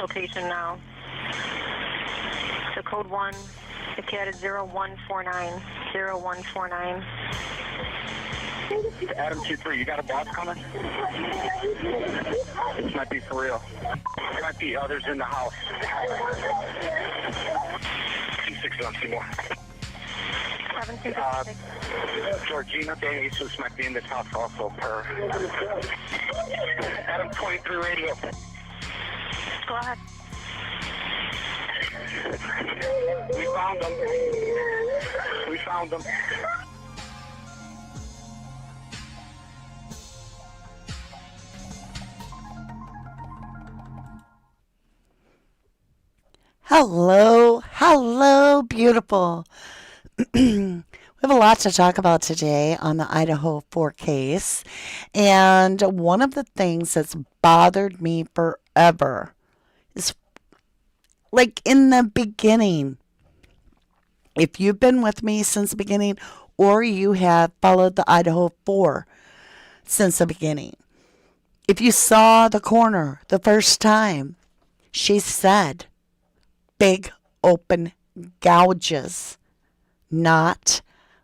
location now. So code 1, if you had a 0149, 0149. Adam 2-3, you got a boss coming? This might be for real. There might be others in the house. 2-6 on Seymour. 7256. Georgina De Jesus might be in this house also, per Adam 23 radio. Go ahead. We found them. We found them. Hello, beautiful. We have a lot to talk about today on the Idaho 4 case. And one of the things that's bothered me forever is, like, in the beginning, if you've been with me since the beginning or you have followed the Idaho 4 since the beginning, if you saw the coroner the first time, she said big open gouges, not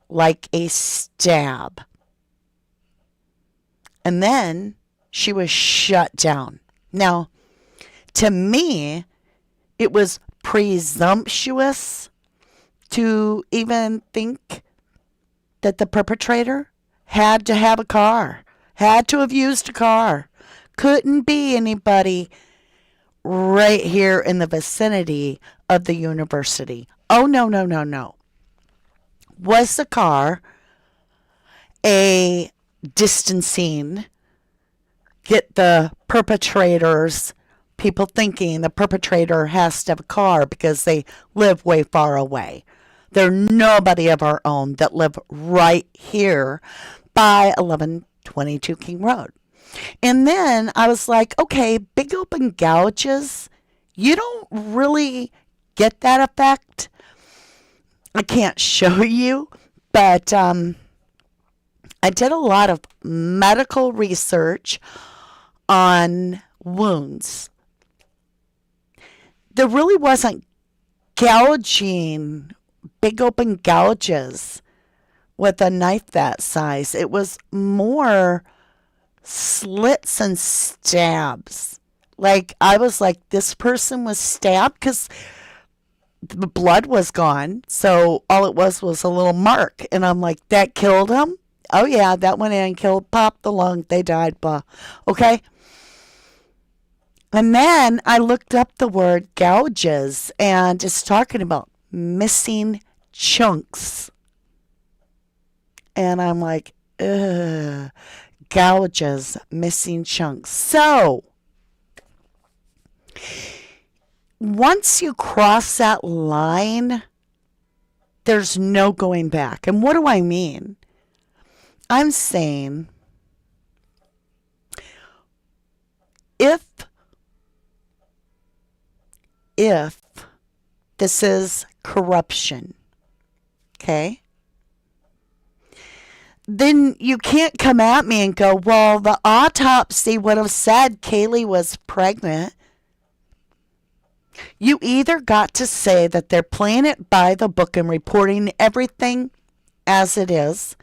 like a stab. And then she was shut down. Now, to me, it was presumptuous to even think that the perpetrator had to have a car, had to have used a car. Couldn't be anybody right here in the vicinity of the university. Oh, no. Was the car a distancing, get the perpetrators, people thinking the perpetrator has to have a car because they live way far away? They're nobody of our own that live right here by 1122 King Road. And then I was like, okay, big open gouges, you don't really get that effect. I can't show you, but I did a lot of medical research on wounds. There really wasn't gouging, big open gouges with a knife that size. It was more slits and stabs. Like, I was like, this person was stabbed because the blood was gone. So all it was a little mark. And I'm like, that killed him? Oh, yeah, that went in and killed, popped the lung. They died. Blah. Okay. And then I looked up the word gouges, and it's talking about missing chunks. And I'm like, ugh. Gouges, missing chunks. So, once you cross that line, there's no going back. And what do I mean? I'm saying if this is corruption, okay, then you can't come at me and go, well, the autopsy would have said Kaylee was pregnant. You either got to say that they're playing it by the book and reporting everything as it is,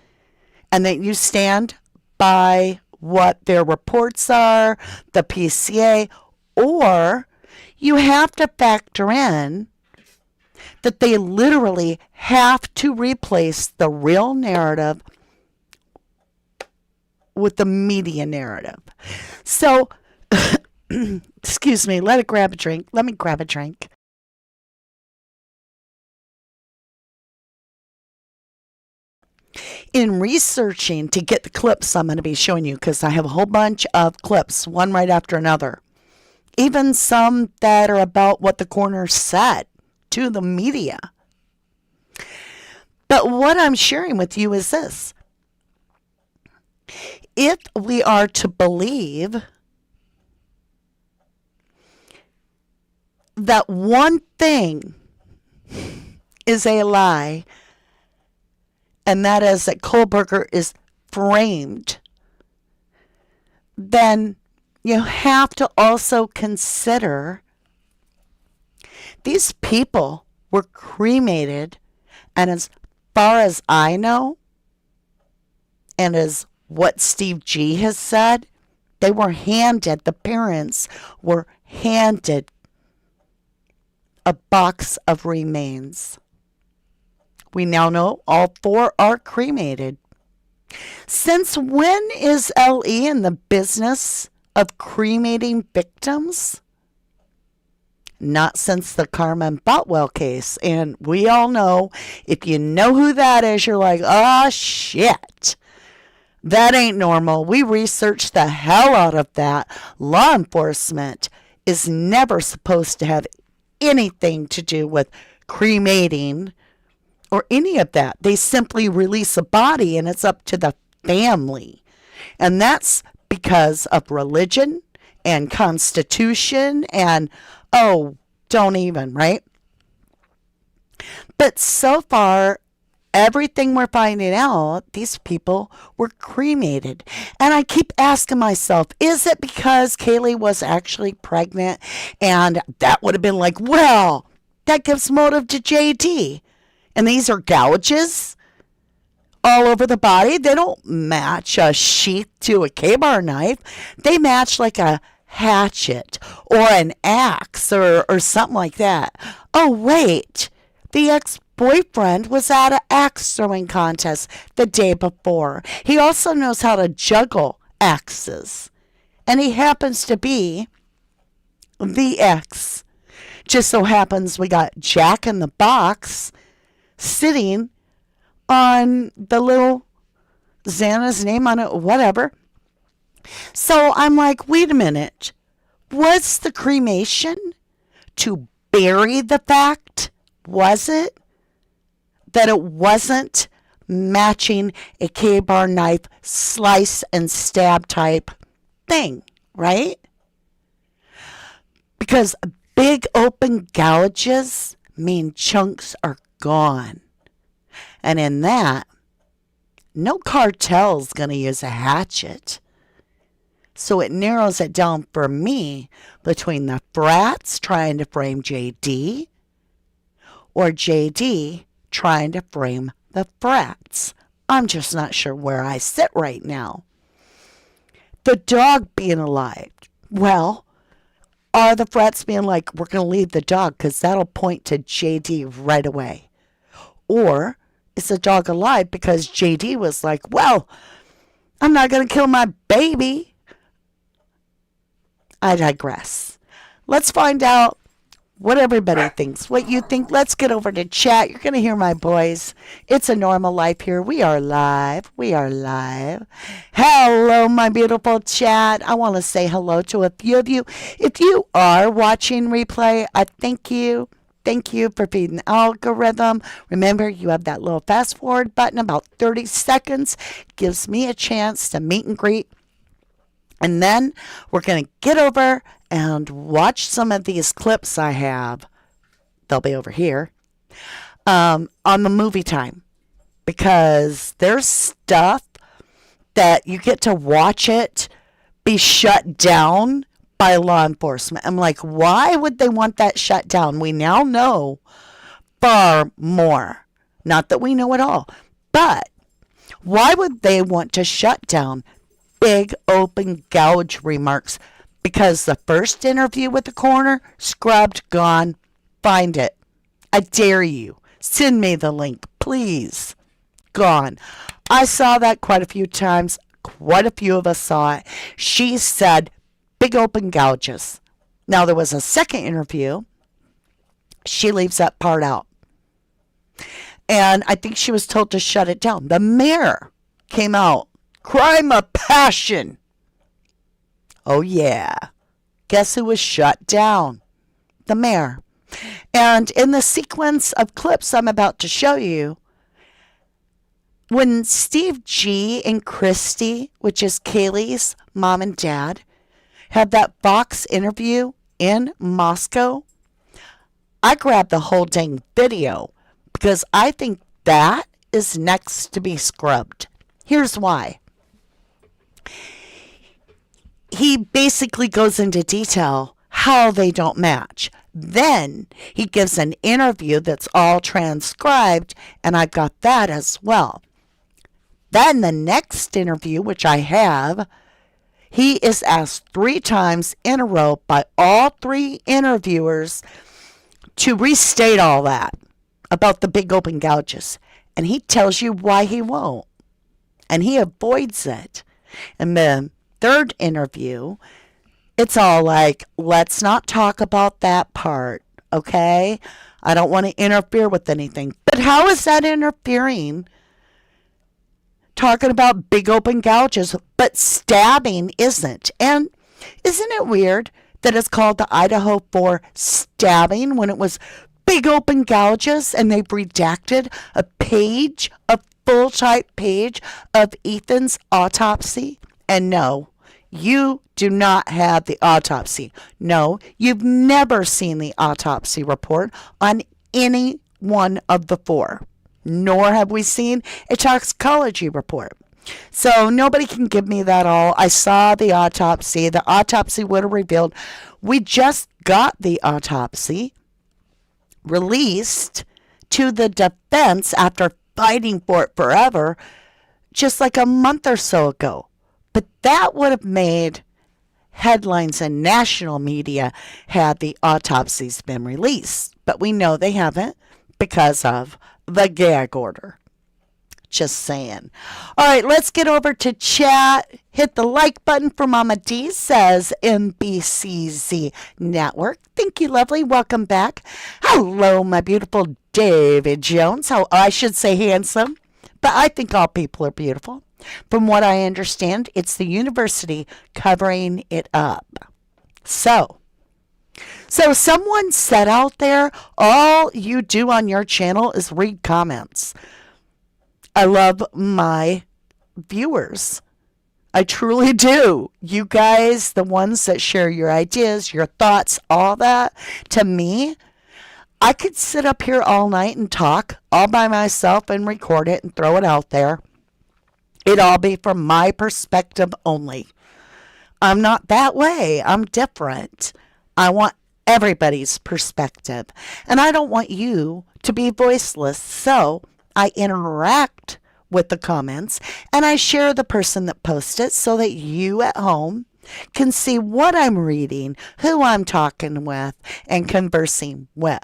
and that you stand by what their reports are, the PCA, or you have to factor in that they literally have to replace the real narrative with the media narrative. So, excuse me, let me grab a drink. In researching to get the clips I'm going to be showing you, because I have a whole bunch of clips, one right after another, even some that are about what the coroner said to the media. But what I'm sharing with you is this. If we are to believe that one thing is a lie, and that is that Kohlberger is framed, then you have to also consider These people were cremated, and as far as I know, and as what Steve G has said, they were handed, the parents were handed a box of remains. We now know all 4 are cremated. Since when is LE in the business of cremating victims? Not since the Carmen Botwell case. And we all know, if you know who that is, you're like, oh, shit. That ain't normal. We researched the hell out of that. Law enforcement is never supposed to have anything to do with cremating or any of that. They simply release a body and it's up to the family. And that's because of religion and constitution and, oh, don't even, right? But so far, everything we're finding out, these people were cremated. And I keep asking myself, is it because Kaylee was actually pregnant? And that would have been like, well, that gives motive to JD. And these are gouges all over the body. They don't match a sheath to a K-bar knife. They match like a hatchet or an axe or something like that. Oh, wait. The ex-boyfriend was at an axe throwing contest the day before. He also knows how to juggle axes. And he happens to be the ex. Just so happens we got Jack in the Box sitting on the little Xana's name on it, whatever. So I'm like, wait a minute. Was the cremation to bury the fact? Was it that it wasn't matching a K-bar knife slice and stab type thing, right? Because big open gouges mean chunks are gone. And in that, no cartel's going to use a hatchet. So it narrows it down for me between the frats trying to frame JD or JD trying to frame the frats. I'm just not sure where I sit right now. The dog being alive. Well, are the frats being like, we're going to leave the dog because that'll point to JD right away? Or is the dog alive because JD was like, well, I'm not going to kill my baby. I digress. Let's find out what everybody thinks, what you think. Let's get over to chat. You're going to hear my boys. It's a normal life here. We are live. We are live. Hello, my beautiful chat. I want to say hello to a few of you. If you are watching replay, I thank you. Thank you for feeding the algorithm. Remember, you have that little fast forward button, about 30 seconds. Gives me a chance to meet and greet. And then we're going to get over and watch some of these clips I have. They'll be over here. On the movie time. Because there's stuff that you get to watch it be shut down by law enforcement. I'm like, why would they want that shut down? We now know far more. Not that we know it all. But why would they want to shut down big open gouge remarks? Because the first interview with the coroner, scrubbed, gone. Find it. I dare you. Send me the link, please. Gone. I saw that quite a few times. Quite a few of us saw it. She said big open gouges. Now, there was a second interview. She leaves that part out. And I think she was told to shut it down. The mayor came out. Crime of passion. Oh, yeah. Guess who was shut down? The mayor. And in the sequence of clips I'm about to show you, when Steve G and Christy, which is Kaylee's mom and dad, had that Fox interview in Moscow, I grabbed the whole dang video because I think that is next to be scrubbed. Here's why. He basically goes into detail how they don't match. Then he gives an interview that's all transcribed, and I've got that as well. Then the next interview, which I have, he is asked 3 times in a row by all 3 interviewers to restate all that about the big open gouges. And he tells you why he won't. And he avoids it. And the third interview, it's all like, let's not talk about that part, okay? I don't want to interfere with anything. But how is that interfering? Talking about big open gouges, but stabbing isn't. And isn't it weird that it's called the Idaho for stabbing when it was big open gouges, and they've redacted a page, a full type page of Ethan's autopsy? And no, you do not have the autopsy. No, you've never seen the autopsy report on any one of the 4. Nor have we seen a toxicology report. So nobody can give me that all. I saw the autopsy. The autopsy would have revealed. We just got the autopsy released to the defense after fighting for it forever, just like a month or so ago. But that would have made headlines in national media had the autopsies been released. But we know they haven't because of the gag order. Just saying. All right, let's get over to chat. Hit the like button for Mama D, says MBCZ Network. Thank you, lovely. Welcome back. Hello, my beautiful David Jones. I should say handsome, but I think all people are beautiful. From what I understand, it's the university covering it up. So someone said out there, all you do on your channel is read comments. I love my viewers. I truly do. You guys, the ones that share your ideas, your thoughts, all that, to me, I could sit up here all night and talk all by myself and record it and throw it out there. It'd all be from my perspective only. I'm not that way. I'm different. I want everybody's perspective. And I don't want you to be voiceless. So I interact with the comments and I share the person that posts it so that you at home can see what I'm reading, who I'm talking with, and conversing with.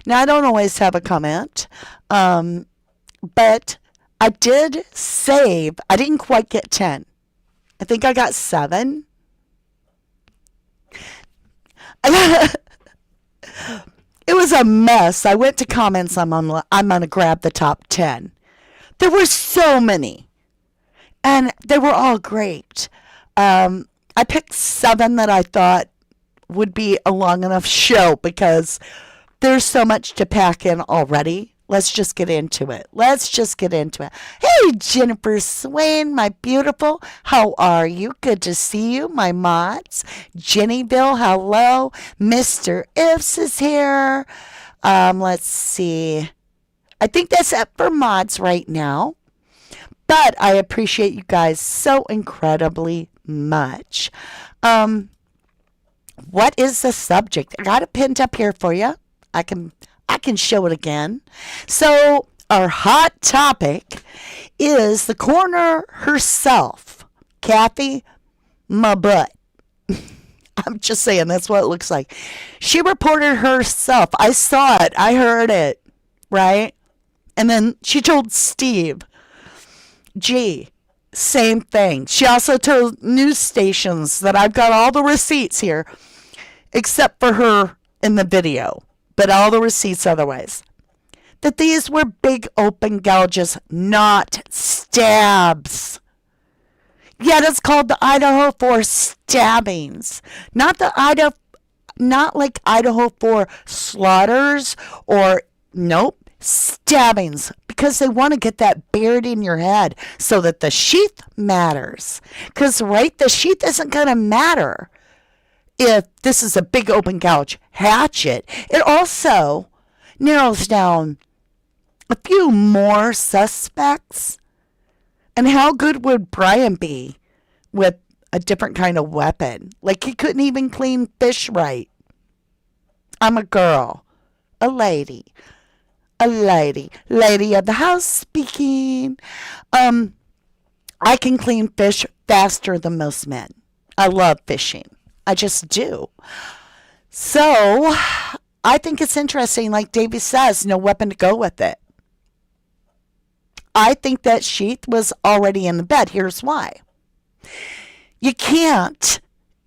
Now, I don't always have a comment, but I did save. I didn't quite get 10. I think I got 7. It was a mess. I went to comments. I'm going to grab the top 10. There were so many, and they were all great. I picked 7 that I thought would be a long enough show because there's so much to pack in already. Let's just get into it. Hey, Jennifer Swain, my beautiful. How are you? Good to see you, my mods. Jennyville, hello. Mr. Ifs is here. Let's see. I think that's it for mods right now. But I appreciate you guys so incredibly much. What is the subject? I got it pinned up here for you. I can show it again. So our hot topic is the coroner herself, Kathy my butt. I'm just saying that's what it looks like. She reported herself. I saw it. I heard it. Right? And then she told Steve G. Same thing. She also told news stations that I've got all the receipts here, except for her in the video, but all the receipts otherwise, that these were big open gouges, not stabs. Yet it's called the Idaho for stabbings, not like Idaho for slaughters or nope. Stabbings, because they want to get that buried in your head so that the sheath matters. Because, right, the sheath isn't going to matter if this is a big open gouge hatchet. It also narrows down a few more suspects. And how good would Brian be with a different kind of weapon? Like, he couldn't even clean fish right. I'm a girl, a lady of the house speaking. I can clean fish faster than most men. I love fishing. I just do. So I think it's interesting, like Davey says, no weapon to go with it. I think that sheath was already in the bed. Here's why. You can't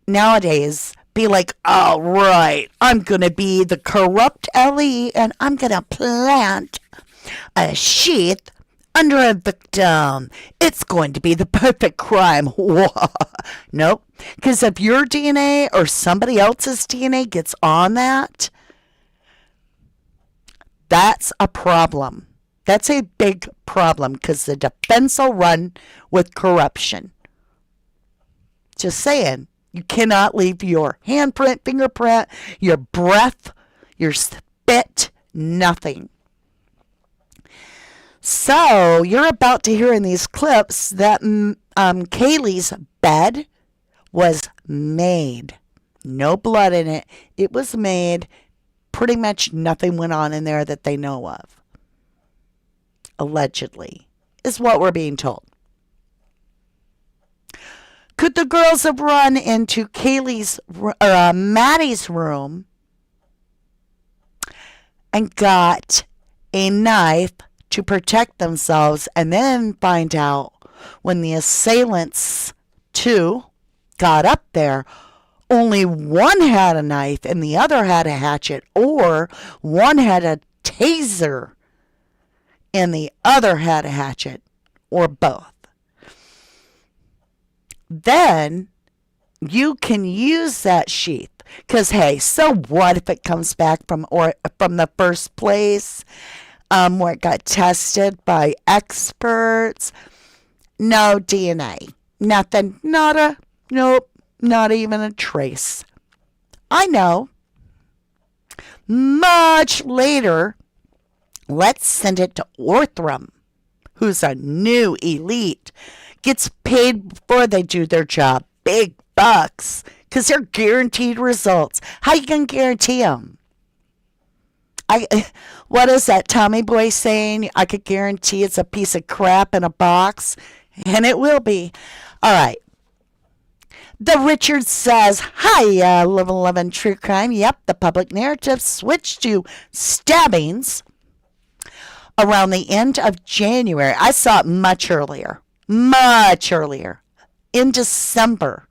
nowadays be like, all right, I'm going to be the corrupt Ellie and I'm going to plant a sheath under a victim. It's going to be the perfect crime. Nope. Because if your DNA or somebody else's DNA gets on that, that's a problem. That's a big problem because the defense will run with corruption. Just saying. You cannot leave your handprint, fingerprint, your breath, your spit, nothing. So you're about to hear in these clips that Kaylee's bed was made. No blood in it. It was made. Pretty much nothing went on in there that they know of. Allegedly, is what we're being told. Could the girls have run into Maddie's room and got a knife to protect themselves and then find out when the assailants, two, got up there, only one had a knife and the other had a hatchet, or one had a taser and the other had a hatchet, or both? Then you can use that sheath. Because, hey, so what if it comes back from the first place where it got tested by experts? No DNA. Nothing. Nope. Not even a trace. I know. Much later, let's send it to Orthram, who's a new elite. Gets paid before they do their job. Big bucks. Because they're guaranteed results. How you going to guarantee them? What is that Tommy Boy saying? I could guarantee it's a piece of crap in a box. And it will be. All right. The Richard says, hi, Level 11 True Crime. Yep, the public narrative switched to stabbings around the end of January. I saw it much earlier. In December.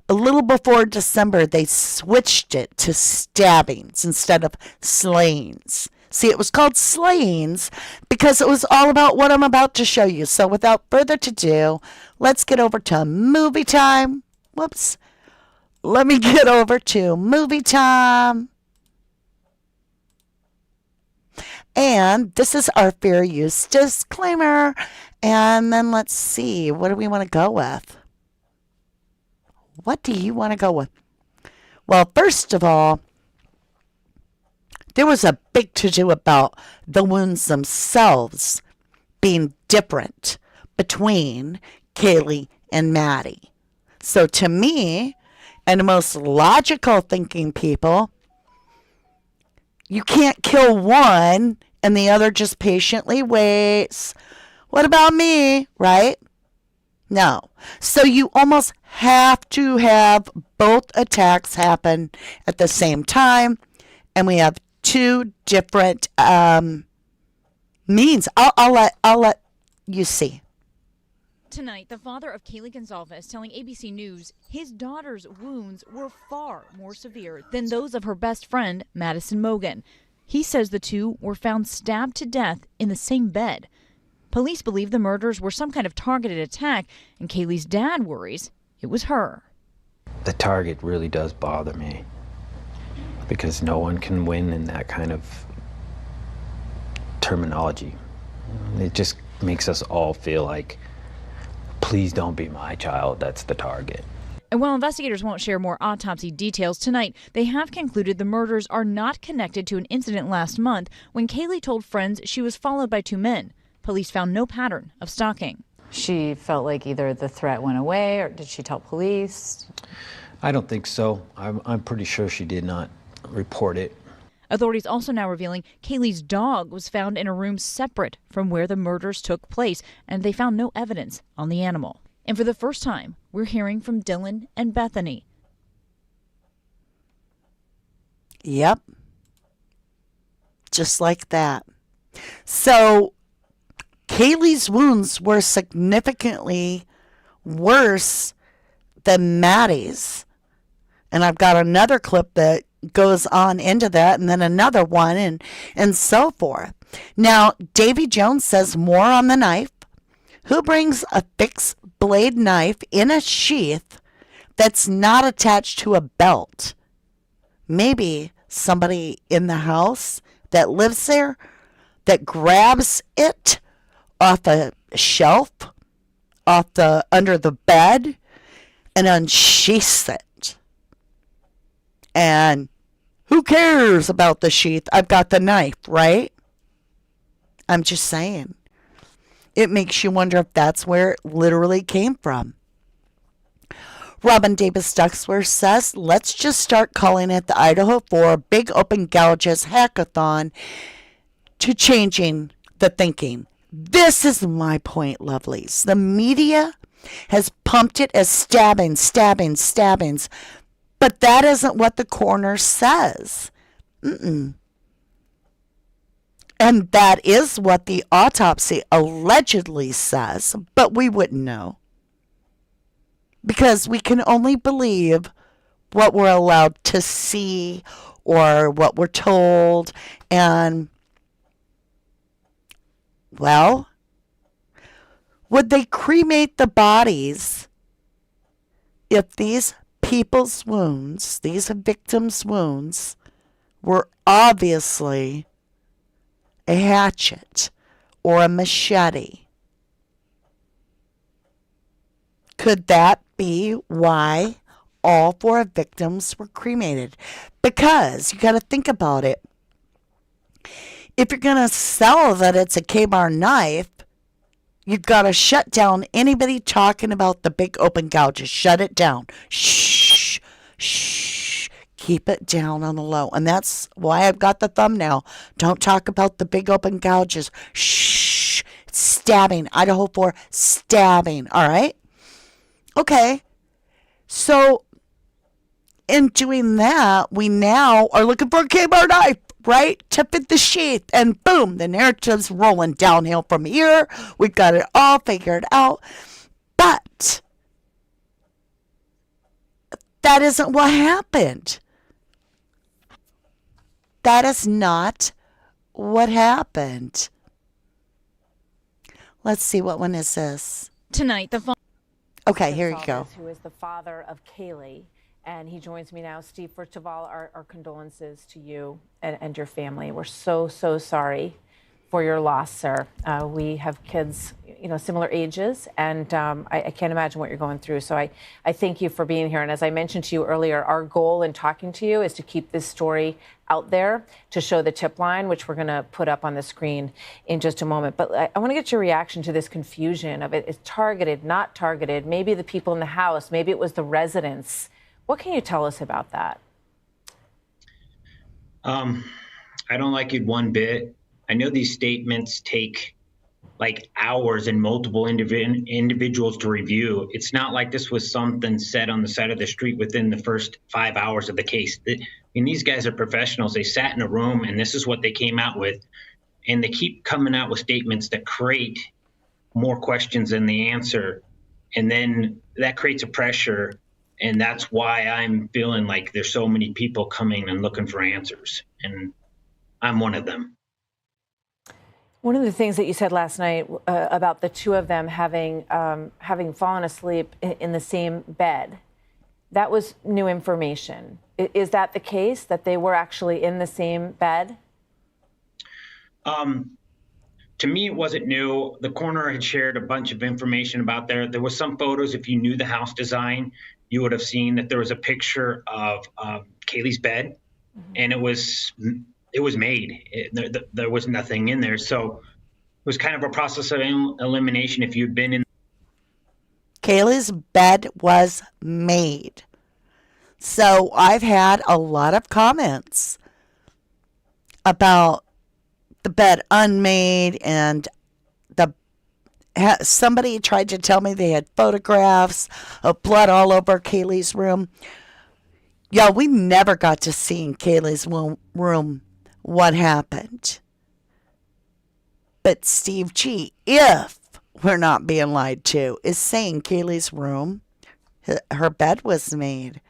A little before December, they switched it to stabbings instead of slayings. See, it was called slayings because it was all about what I'm about to show you. So without further ado, let's get over to movie time. Whoops. Let me get over to movie time. And this is our fair use disclaimer. And then let's see, what do we want to go with? What do you want to go with? Well, first of all, there was a big to-do about the wounds themselves being different between Kaylee and Maddie. So to me, and the most logical thinking people, you can't kill one and the other just patiently waits. What about me, right? No. So you almost have to have both attacks happen at the same time. And we have two different means. I'll let you see. Tonight, the father of Kaylee Gonzalez telling ABC News his daughter's wounds were far more severe than those of her best friend, Madison Mogan. He says the two were found stabbed to death in the same bed. Police believe the murders were some kind of targeted attack, and Kaylee's dad worries it was her. The target really does bother me because no one can win in that kind of terminology. It just makes us all feel like, please don't be my child, that's the target. And while investigators won't share more autopsy details tonight, they have concluded the murders are not connected to an incident last month when Kaylee told friends she was followed by two men. Police found no pattern of stalking. She felt like either the threat went away or did she tell police? I don't think so. I'm pretty sure she did not. report it. Authorities also now revealing Kaylee's dog was found in a room separate from where the murders took place, and they found no evidence on the animal. And for the first time, we're hearing from Dylan and Bethany. Yep. Just like that. So, Kaylee's wounds were significantly worse than Maddie's. And I've got another clip that goes on into that, and then another one, and so forth. Now, Davy Jones says more on the knife. Who brings a fixed blade knife in a sheath that's not attached to a belt? Maybe somebody in the house that lives there that grabs it off a shelf, under the bed, and unsheaths it. And who cares about the sheath? I've got the knife, right? I'm just saying. It makes you wonder if that's where it literally came from. Robin Davis Ducksworth says, let's just start calling it the Idaho 4 Big Open Gouges Hackathon to changing the thinking. This is my point, lovelies. The media has pumped it as stabbings, but that isn't what the coroner says. And that is what the autopsy allegedly says, but we wouldn't know. Because we can only believe what we're allowed to see or what we're told. And, well, would they cremate the bodies if these people's wounds, these victims' wounds, were obviously a hatchet or a machete? Could that be why all 4 victims were cremated? Because you got to think about it. If you're going to sell that it's a K-bar knife, you've got to shut down anybody talking about the big open gouges. Shut it down. Shh. Keep it down on the low. And that's why I've got the thumbnail. Don't talk about the big open gouges. Shh. Stabbing. Idaho 4 stabbing. All right? Okay. So, in doing that, we now are looking for a K-bar knife, right? To fit the sheath. And boom, the narrative's rolling downhill from here. We've got it all figured out. But that isn't what happened. That is not what happened. Let's see, what one is this? Tonight, Okay, here you go. Who is the father of Kaylee, and he joins me now. Steve, first of all, our condolences to you and your family. We're so sorry for your loss, sir. We have kids, similar ages, and I can't imagine what you're going through. So I thank you for being here. And as I mentioned to you earlier, our goal in talking to you is to keep this story out there, to show the tip line, which we're going to put up on the screen in just a moment. But I want to get your reaction to this confusion of it is targeted, not targeted, maybe the people in the house, maybe it was the residents. What can you tell us about that? I don't like it one bit. I know these statements take like hours and multiple individuals to review. It's not like this was something said on the side of the street within the first 5 hours of the case. These guys are professionals. They sat in a room and this is what they came out with. And they keep coming out with statements that create more questions than the answer. And then that creates a pressure. And that's why I'm feeling like there's so many people coming and looking for answers. And I'm one of them. One of the things that you said last night about the two of them having fallen asleep in the same bed, that was new information. Is that the case, that they were actually in the same bed? To me, it wasn't new. The coroner had shared a bunch of information about there was some photos. If you knew the house design, you would have seen that there was a picture of Kaylee's bed, and it was made. There was nothing in there. So it was kind of a process of elimination. If you'd been in. Kaylee's bed was made. So I've had a lot of comments about the bed unmade, and somebody tried to tell me they had photographs of blood all over Kaylee's room. Yeah, we never got to see in Kaylee's room what happened. But Steve G, if we're not being lied to, is saying Kaylee's room, her bed was made.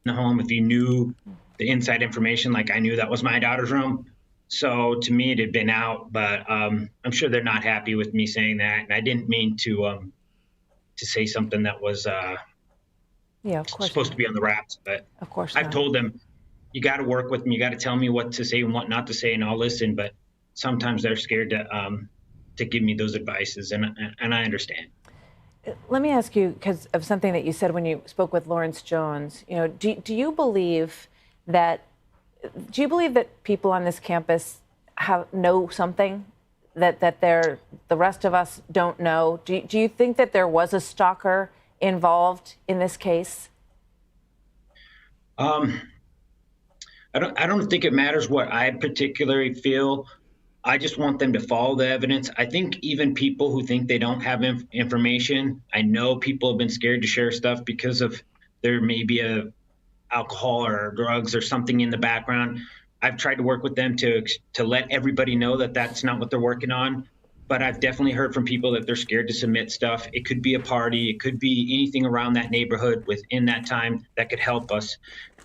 The home, if you knew the inside information, like I knew that was my daughter's room. So to me, it had been out, but I'm sure they're not happy with me saying that. And I didn't mean to say something that was Yeah, of course. supposed to be on the wraps, but Of course I've not. told them, you got to work with me. You got to tell me what to say and what not to say, and I'll listen. But sometimes they're scared to give me those advices, and I understand. Let me ask you, because of something that you said when you spoke with Lawrence Jones, do you believe that people on this campus know something that the rest of us don't know? Do you think that there was a stalker involved in this case? I don't think it matters what I particularly feel. I just want them to follow the evidence. I think even people who think they don't have information, I know people have been scared to share stuff because of there may be alcohol or drugs or something in the background. I've tried to work with them to let everybody know that that's not what they're working on. But I've definitely heard from people that they're scared to submit stuff. It could be a party. It could be anything around that neighborhood within that time that could help us.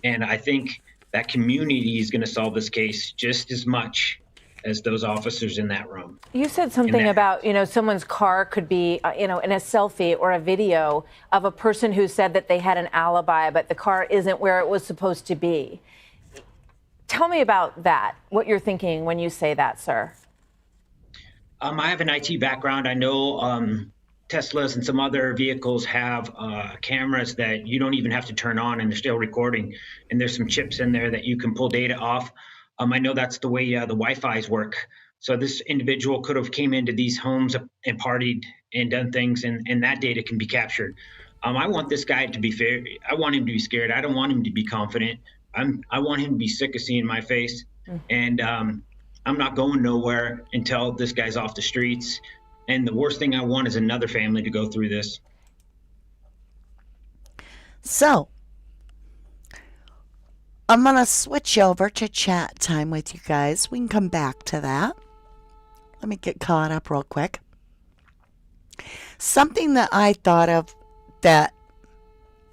And I think that community is going to solve this case just as much as those officers in that room. You said something about, someone's car could be, in a selfie or a video of a person who said that they had an alibi, but the car isn't where it was supposed to be. Tell me about that, what you're thinking when you say that, sir. I have an IT background. I know Teslas and some other vehicles have cameras that you don't even have to turn on and they're still recording. And there's some chips in there that you can pull data off. I know that's the way the Wi-Fi's work. So this individual could have came into these homes and partied and done things, and that data can be captured. I want this guy to be fair. I want him to be scared. I don't want him to be confident. I want him to be sick of seeing my face. And I'm not going nowhere until this guy's off the streets. And the worst thing I want is another family to go through this. So, I'm going to switch over to chat time with you guys. We can come back to that. Let me get caught up real quick. Something that I thought of that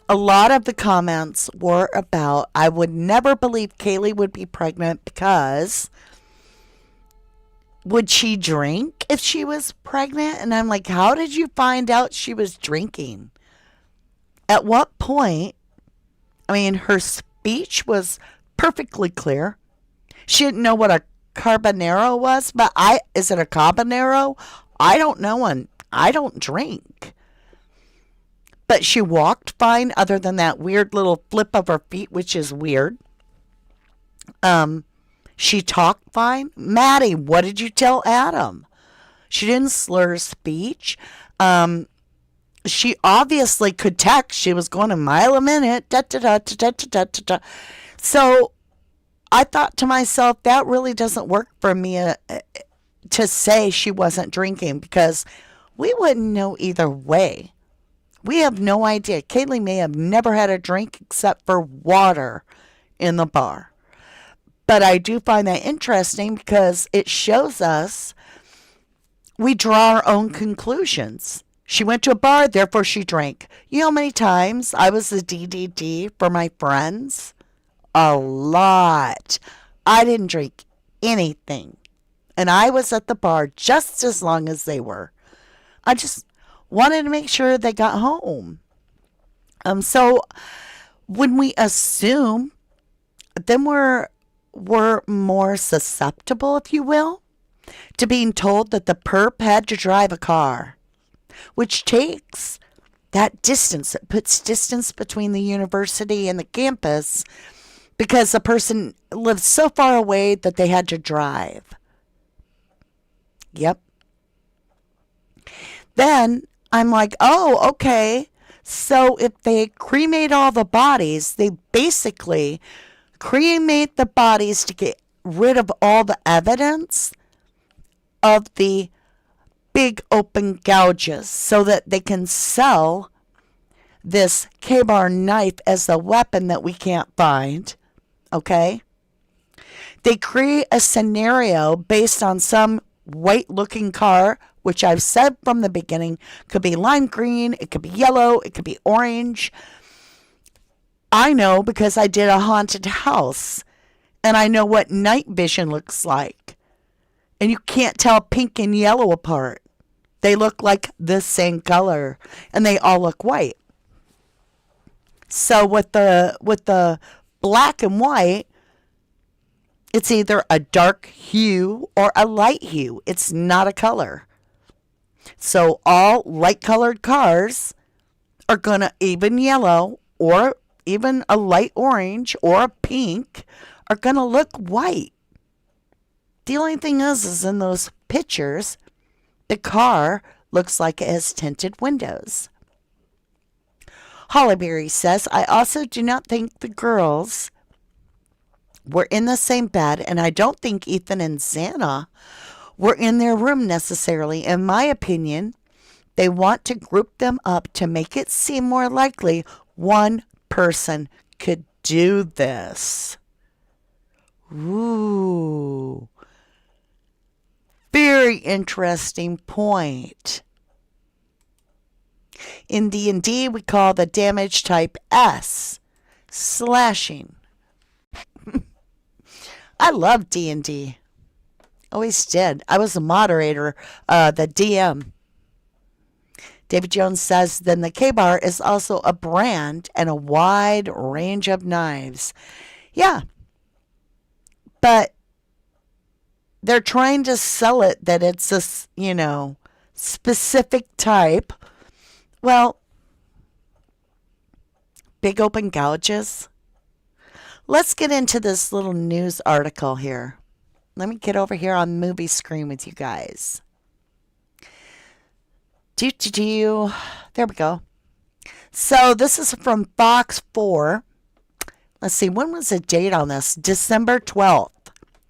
a lot of the comments were about, I would never believe Kaylee would be pregnant because would she drink if she was pregnant? And I'm like, how did you find out she was drinking? At what point? I mean, her speech was perfectly clear. She didn't know what a carbonero was, but is it a carbonero? I don't know, and I don't drink. But she walked fine other than that weird little flip of her feet, which is weird. She talked fine. Maddie, what did you tell Adam? She didn't slur her speech. She obviously could text. She was going a mile a minute. Da, da, da, da, da, da, da, da. So I thought to myself, that really doesn't work for me to say she wasn't drinking, because we wouldn't know either way. We have no idea. Kaylee may have never had a drink except for water in the bar. But I do find that interesting because it shows us we draw our own conclusions. She went to a bar, therefore she drank. You know how many times I was the DDD for my friends? A lot. I didn't drink anything. And I was at the bar just as long as they were. I just wanted to make sure they got home. So when we assume, then we're more susceptible, if you will, to being told that the perp had to drive a car, which takes that distance. It puts distance between the university and the campus because the person lives so far away that they had to drive. Yep. Then I'm like, oh, okay. So if they cremate all the bodies, they basically cremate the bodies to get rid of all the evidence of the big open gouges so that they can sell this K-bar knife as a weapon that we can't find. Okay? They create a scenario based on some white-looking car, which I've said from the beginning could be lime green, it could be yellow, it could be orange. I know because I did a haunted house, and I know what night vision looks like. And you can't tell pink and yellow apart. They look like the same color, and they all look white. So with the black and white, it's either a dark hue or a light hue. It's not a color. So all light colored cars are going to, even yellow or even a light orange or a pink, are going to look white. The only thing is in those pictures, the car looks like it has tinted windows. Hollyberry says, I also do not think the girls were in the same bed, and I don't think Ethan and Xana were in their room necessarily. In my opinion, they want to group them up to make it seem more likely one person could do this. Ooh. Very interesting point. In D&D, we call the damage type S, slashing. I love D&D. Always did. I was a moderator, the DM. David Jones says, then the K-bar is also a brand and a wide range of knives. Yeah. But they're trying to sell it that it's a, specific type. Well, big open gouges. Let's get into this little news article here. Let me get over here on movie screen with you guys. There we go. So this is from Fox 4. Let's see, when was the date on this? December 12th.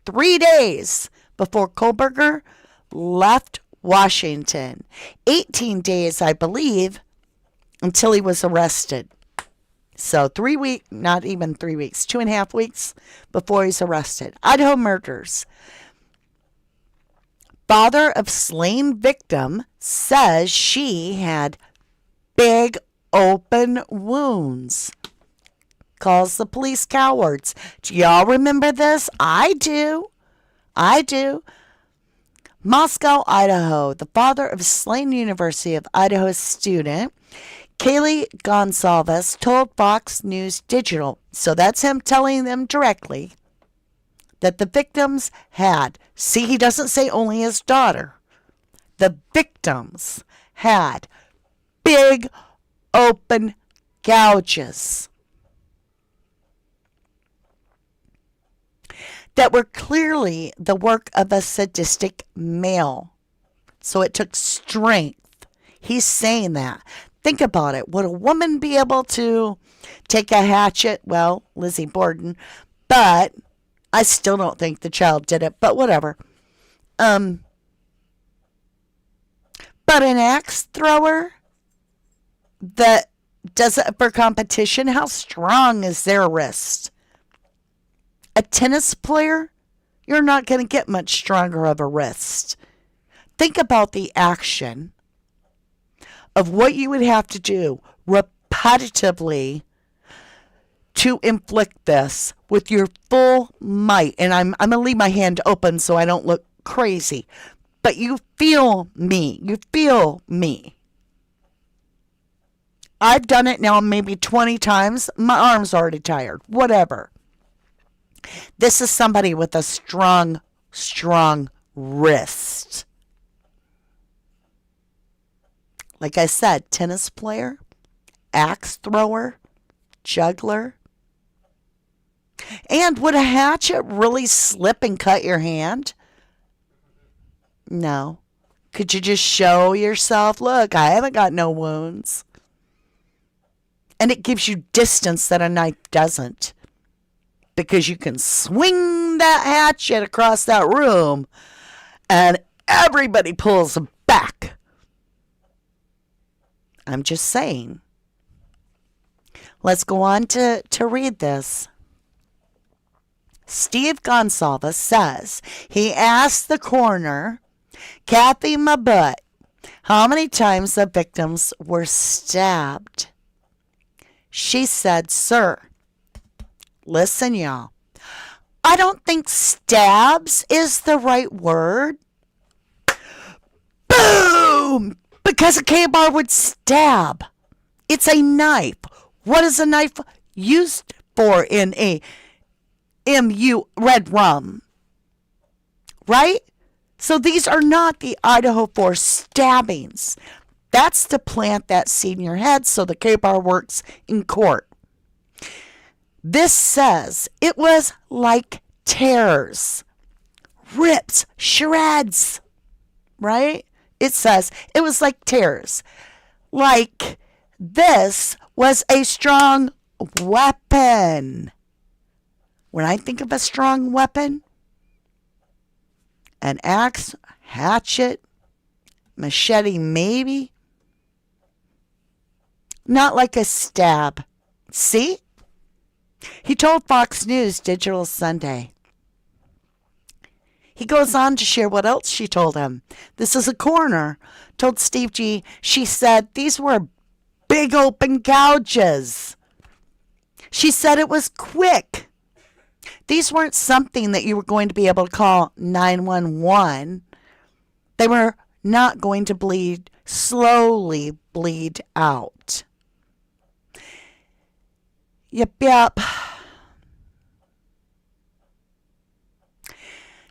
3 days before Kohlberger left Washington. 18 days, I believe, until he was arrested. So 3 weeks, not even 3 weeks, 2.5 weeks before he's arrested. Idaho murders. Father of slain victim says she had big open wounds. Calls the police cowards. Do y'all remember this? I do. Moscow, Idaho. The father of slain University of Idaho student Kaylee Gonsalves told Fox News Digital, so that's him telling them directly, that the victims had, see, he doesn't say only his daughter, the victims had big open gouges that were clearly the work of a sadistic male. So it took strength. He's saying that. Think about it. Would a woman be able to take a hatchet? Well, Lizzie Borden, but I still don't think the child did it, but whatever. But an axe thrower that does it for competition, how strong is their wrist? A tennis player, you're not going to get much stronger of a wrist. Think about the action of what you would have to do repetitively to inflict this with your full might. And I'm going to leave my hand open so I don't look crazy. But you feel me. You feel me. I've done it now maybe 20 times. My arm's already tired. Whatever. This is somebody with a strong, strong wrist. Like I said, tennis player, axe thrower, juggler. And would a hatchet really slip and cut your hand? No. Could you just show yourself, look, I haven't got no wounds? And it gives you distance that a knife doesn't. Because you can swing that hatchet across that room and everybody pulls back. I'm just saying. Let's go on to read this. Steve Gonsalves says he asked the coroner, Kathy Mabut, how many times the victims were stabbed. She said, sir, listen, y'all, I don't think stabs is the right word. Boom! Because a K-bar would stab. It's a knife. What is a knife used for in a MU red rum? Right? So these are not the Idaho 4 stabbings. That's to plant that seed in your head so the K-bar works in court. This says it was like tears, rips, shreds, right? It says it was like tears. Like this was a strong weapon. When I think of a strong weapon, an axe, hatchet, machete, maybe. Not like a stab. See? He told Fox News Digital Sunday. He goes on to share what else she told him. This is a coroner. Told Steve G. She said these were big open gouges. She said it was quick. These weren't something that you were going to be able to call 911. They were not going to slowly bleed out. Yep.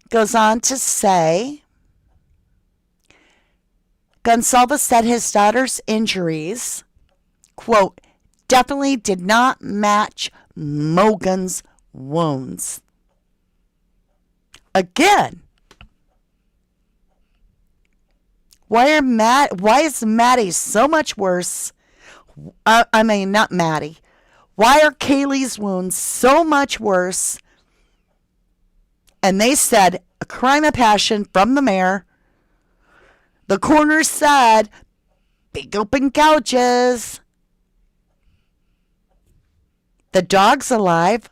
Goes on to say, Gonsalves said his daughter's injuries, quote, definitely did not match Mogan's wounds. Again, why is Maddie so much worse? Not Maddie. Why are Kaylee's wounds so much worse? And they said a crime of passion from the mayor. The coroner said big open gouges. The dog's alive.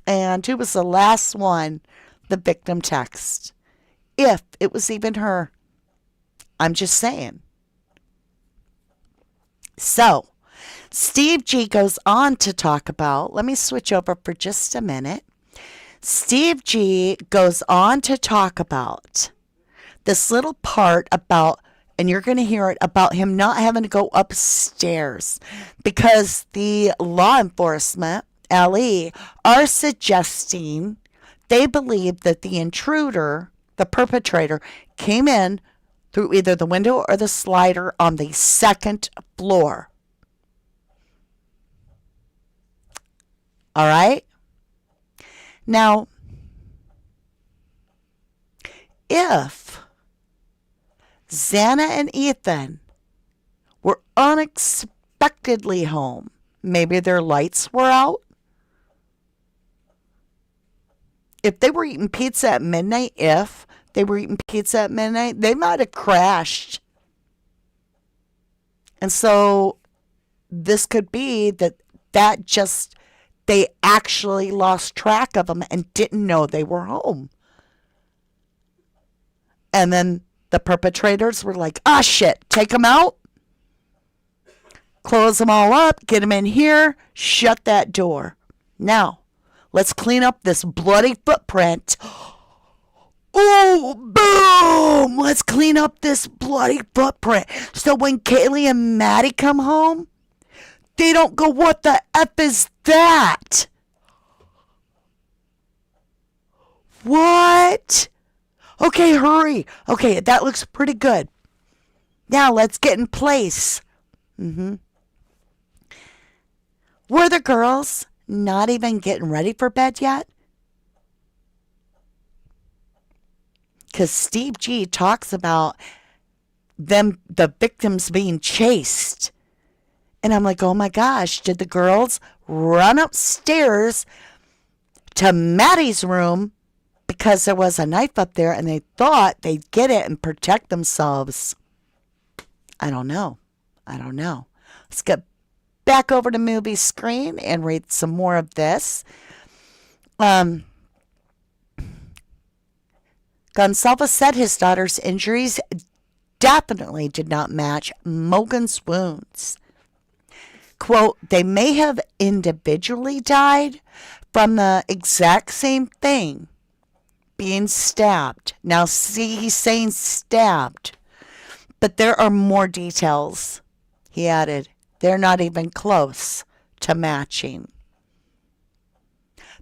And who was the last one the victim texted? If it was even her. I'm just saying. So, Steve G goes on to talk about, let me switch over for just a minute. Steve G goes on to talk about this little part about, and you're going to hear it, about him not having to go upstairs because the law enforcement, LE, are suggesting they believe that the intruder, the perpetrator, came in through either the window or the slider on the second floor. All right? Now, if Xana and Ethan were unexpectedly home, maybe their lights were out. If they were eating pizza at midnight, they might have crashed. And so this could be that just, they actually lost track of them and didn't know they were home. And then the perpetrators were like, shit, take them out, close them all up, get them in here, shut that door. Now, let's clean up this bloody footprint. Oh, boom! Let's clean up this bloody footprint. So when Kaylee and Maddie come home, they don't go, what the F is that? What? Okay, hurry. Okay, that looks pretty good. Now let's get in place. Were the girls not even getting ready for bed yet? Because Steve G talks about the victims being chased And I'm like, oh my gosh, did the girls run upstairs to Maddie's room because there was a knife up there and they thought they'd get it and protect themselves? I don't know. Let's get back over to movie screen and read some more of this. Gonsalves said his daughter's injuries definitely did not match Mogan's wounds. Quote, they may have individually died from the exact same thing, being stabbed. Now, see, he's saying stabbed, but there are more details. He added, they're not even close to matching.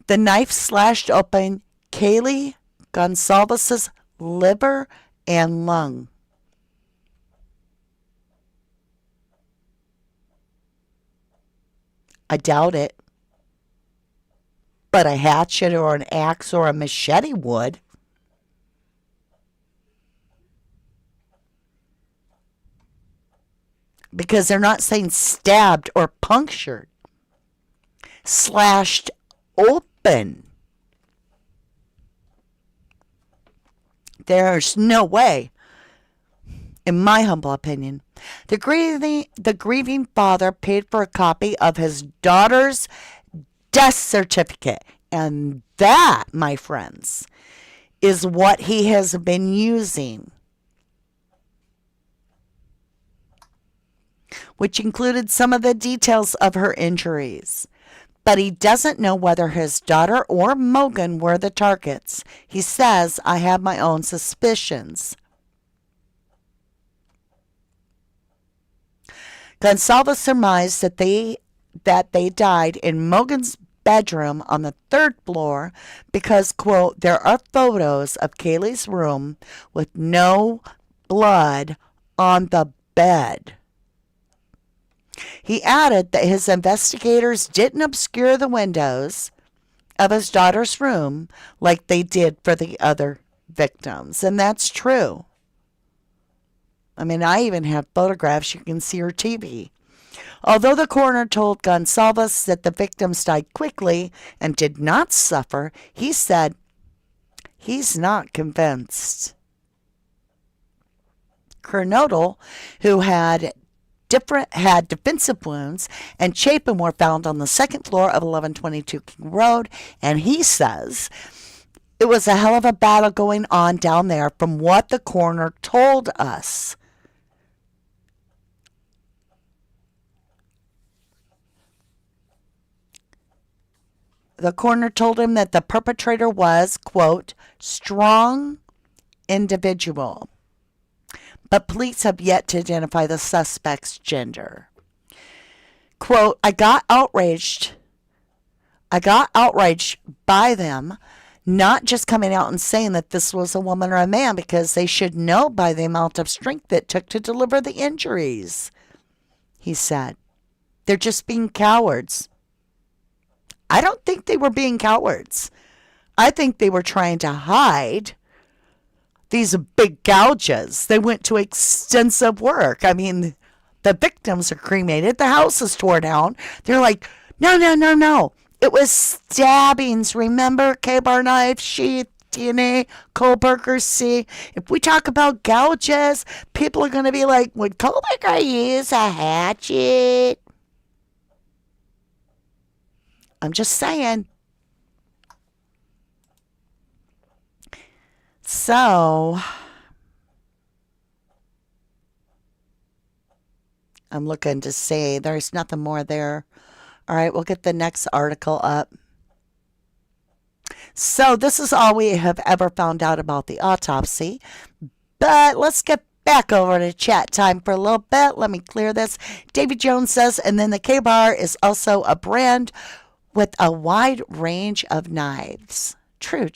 The knife slashed open Kaylee Gonsalves' liver and lung. I doubt it. But a hatchet or an axe or a machete would. Because they're not saying stabbed or punctured. Slashed open. There's no way, in my humble opinion. The grieving father paid for a copy of his daughter's death certificate. And that, my friends, is what he has been using, which included some of the details of her injuries. But he doesn't know whether his daughter or Mogan were the targets. He says, I have my own suspicions. Gonsalves surmised that they died in Mogan's bedroom on the 3rd floor because, quote, there are photos of Kaylee's room with no blood on the bed. He added that his investigators didn't obscure the windows of his daughter's room like they did for the other victims. And that's true. I mean, I even have photographs. You can see her TV. Although the coroner told Gonsalves that the victims died quickly and did not suffer, he said he's not convinced. Kernodle, who had defensive wounds, and Chapin were found on the 2nd floor of 1122 King Road, and he says it was a hell of a battle going on down there from what the coroner told us. The coroner told him that the perpetrator was, quote, strong individual. But police have yet to identify the suspect's gender. Quote, I got outraged by them not just coming out and saying that this was a woman or a man, because they should know by the amount of strength it took to deliver the injuries, he said. They're just being cowards. I don't think they were being cowards. I think they were trying to hide these big gouges. They went to extensive work. I mean, the victims are cremated. The house is torn down. They're like, no. It was stabbings. Remember? K-bar knife, sheath, DNA, Kohlberger. See, if we talk about gouges, people are going to be like, would Kohlberger use a hatchet? I'm just saying. So, I'm looking to see. There's nothing more there. All right, we'll get the next article up. So, this is all we have ever found out about the autopsy. But let's get back over to chat time for a little bit. Let me clear this. Davy Jones says, and then the K-Bar is also a brand with a wide range of knives. True.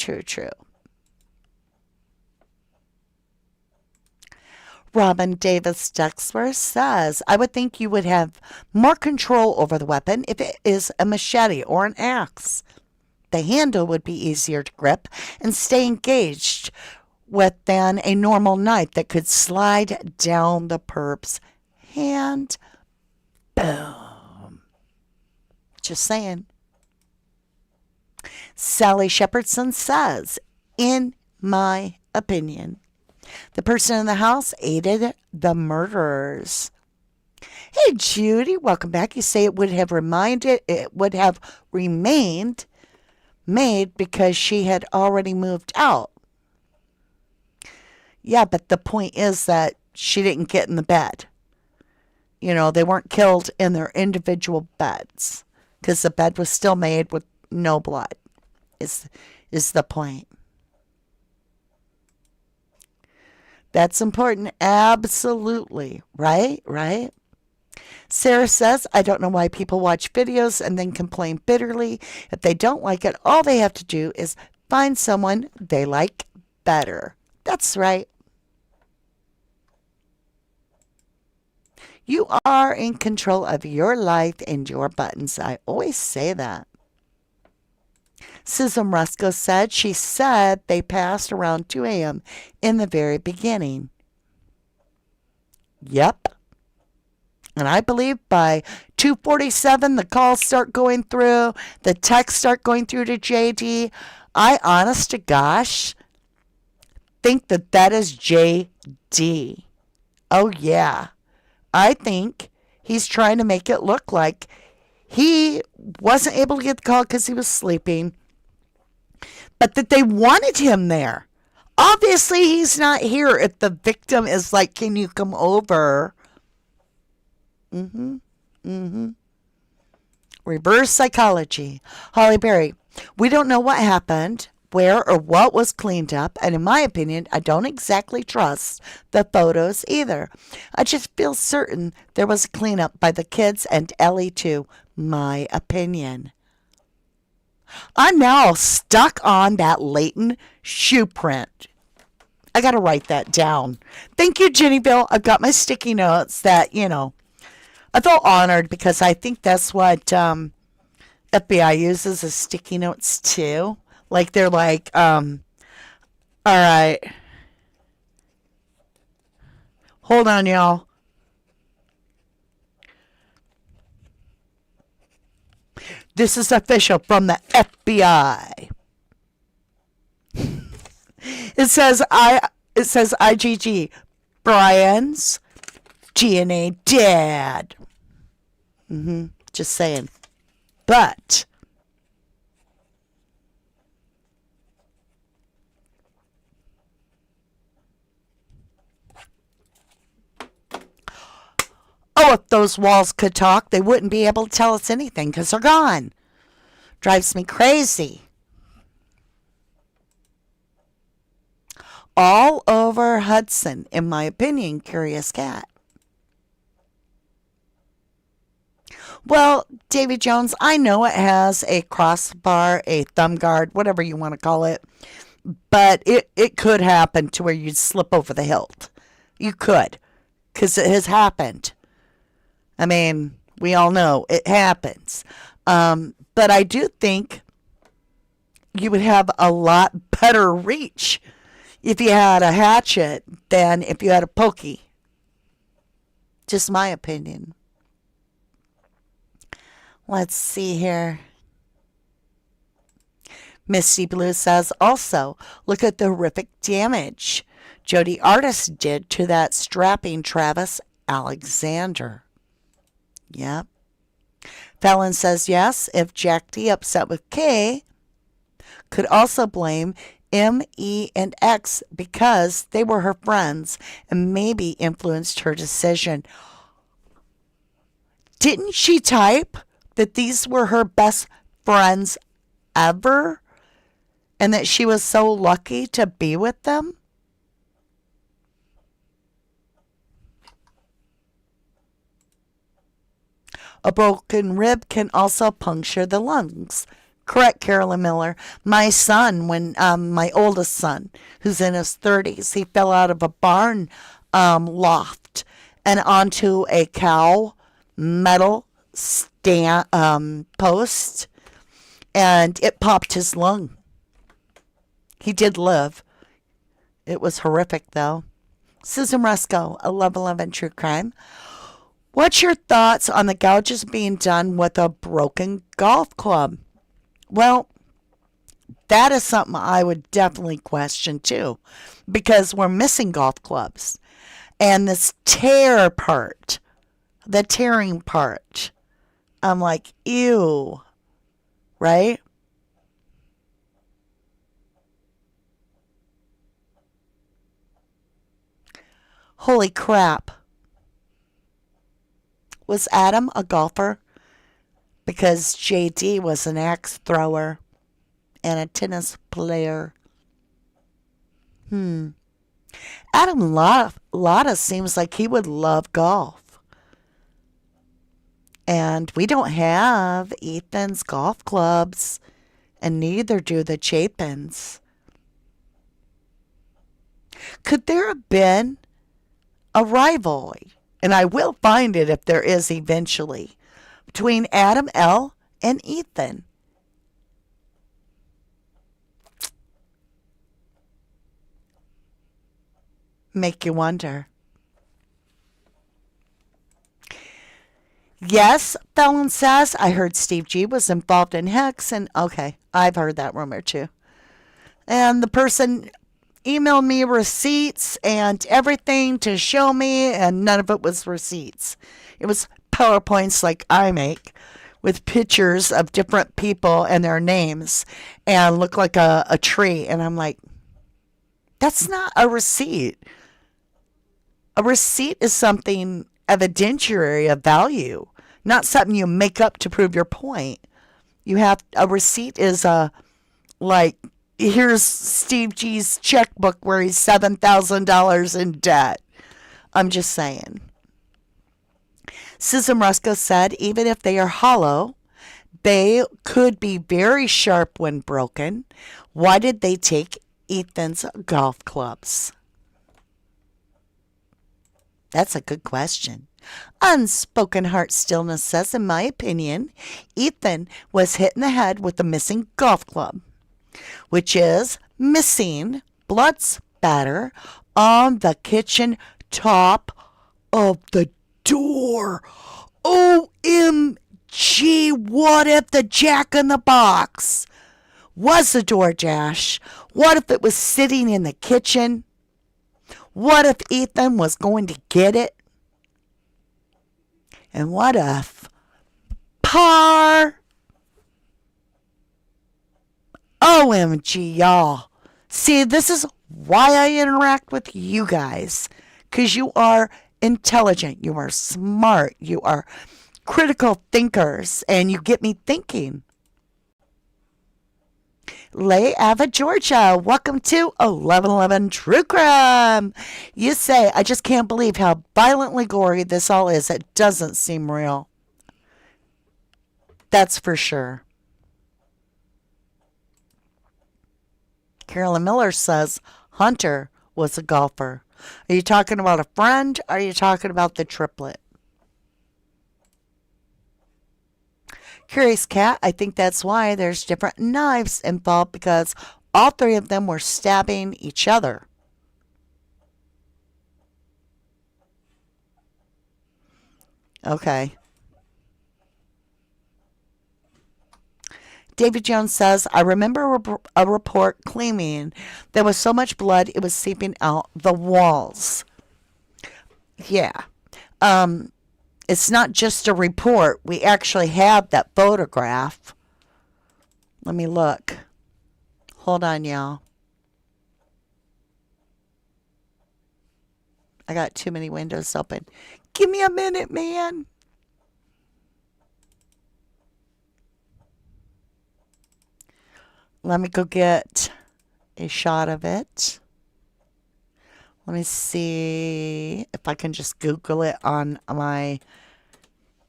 Robin Davis Duxworth says, I would think you would have more control over the weapon if it is a machete or an axe. The handle would be easier to grip and stay engaged with than a normal knife that could slide down the perp's hand. Boom. Just saying. Sally Shepherdson says, in my opinion, the person in the house aided the murderers. Hey, Judy, welcome back. You say it would have remained made because she had already moved out. Yeah, but the point is that she didn't get in the bed. You know, they weren't killed in their individual beds because the bed was still made with no blood, is the point. That's important. Absolutely. Right? Sarah says, I don't know why people watch videos and then complain bitterly. If they don't like it, all they have to do is find someone they like better. That's right. You are in control of your life and your buttons. I always say that. Susan Rusko said she said they passed around 2 a.m. in the very beginning. Yep. And I believe by 2:47, the calls start going through, the texts start going through to JD. I, honest to gosh, think that is JD. Oh, yeah. I think he's trying to make it look like he wasn't able to get the call because he was sleeping, but that they wanted him there. Obviously, he's not here if the victim is like, can you come over? Reverse psychology. Holly Berry, we don't know what happened, where or what was cleaned up, and in my opinion, I don't exactly trust the photos either. I just feel certain there was a cleanup by the kids and Ellie too. My opinion. I'm now stuck on that latent shoe print. I got to write that down. Thank you, Jennyville. I've got my sticky notes that, I feel honored because I think that's what FBI uses as sticky notes too. Like they're like, all right. Hold on, y'all. This is official from the FBI. It says IGG, Brian's DNA dad. Just saying. But if those walls could talk, they wouldn't be able to tell us anything because they're gone. Drives me crazy. All over Hudson, in my opinion, Curious Cat. Well, Davy Jones, I know it has a crossbar, a thumb guard, whatever you want to call it, but it could happen to where you'd slip over the hilt. You could, because it has happened. I mean, we all know it happens. But I do think you would have a lot better reach if you had a hatchet than if you had a pokey. Just my opinion. Let's see here. Misty Blue says, also, look at the horrific damage Jody Artist did to that strapping Travis Alexander. Yep. Fallon says, yes, if Jack D, upset with K, could also blame M, E, and X because they were her friends and maybe influenced her decision. Didn't she type that these were her best friends ever and that she was so lucky to be with them? A broken rib can also puncture the lungs. Correct, Carolyn Miller. My son, my oldest son, who's in his 30s, he fell out of a barn loft and onto a cow metal post, and it popped his lung. He did live. It was horrific, though. Susan Rusko, 1111 True Crime. What's your thoughts on the gouges being done with a broken golf club? Well, that is something I would definitely question too, because we're missing golf clubs. And this tear part, the tearing part, I'm like, ew, right? Holy crap. Was Adam a golfer? Because JD was an axe thrower and a tennis player. Adam Lotta seems like he would love golf. And we don't have Ethan's golf clubs, and neither do the Chapins. Could there have been a rivalry? And I will find it if there is eventually, between Adam L. and Ethan. Make you wonder. Yes, Fallon says, I heard Steve G was involved in Hex, and okay, I've heard that rumor too. And the person emailed me receipts and everything to show me, and none of it was receipts. It was PowerPoints like I make with pictures of different people and their names and look like a tree. And I'm like, that's not a receipt. A receipt is something evidentiary of value, not something you make up to prove your point. A receipt is like, here's Steve G's checkbook where he's $7,000 in debt. I'm just saying. Susan Rusko said, even if they are hollow, they could be very sharp when broken. Why did they take Ethan's golf clubs? That's a good question. Unspoken Heart Stillness says, in my opinion, Ethan was hit in the head with a missing golf club, which is missing blood spatter on the kitchen top of the door. OMG, what if the Jack in the Box was the door dash? What if it was sitting in the kitchen? What if Ethan was going to get it? And what if Par? OMG, y'all. See, this is why I interact with you guys. Because you are intelligent. You are smart. You are critical thinkers. And you get me thinking. Lay Ava, Georgia. Welcome to 1111 True Crime. You say, I just can't believe how violently gory this all is. It doesn't seem real. That's for sure. Carolyn Miller says Hunter was a golfer. Are you talking about a friend? Or are you talking about the triplet? Curious Cat, I think that's why there's different knives involved, because all three of them were stabbing each other. Okay. David Jones says, I remember a report claiming there was so much blood it was seeping out the walls. Yeah. It's not just a report. We actually have that photograph. Let me look. Hold on, y'all. I got too many windows open. Give me a minute, man. Let me go get a shot of it. Let me see if I can just Google it on my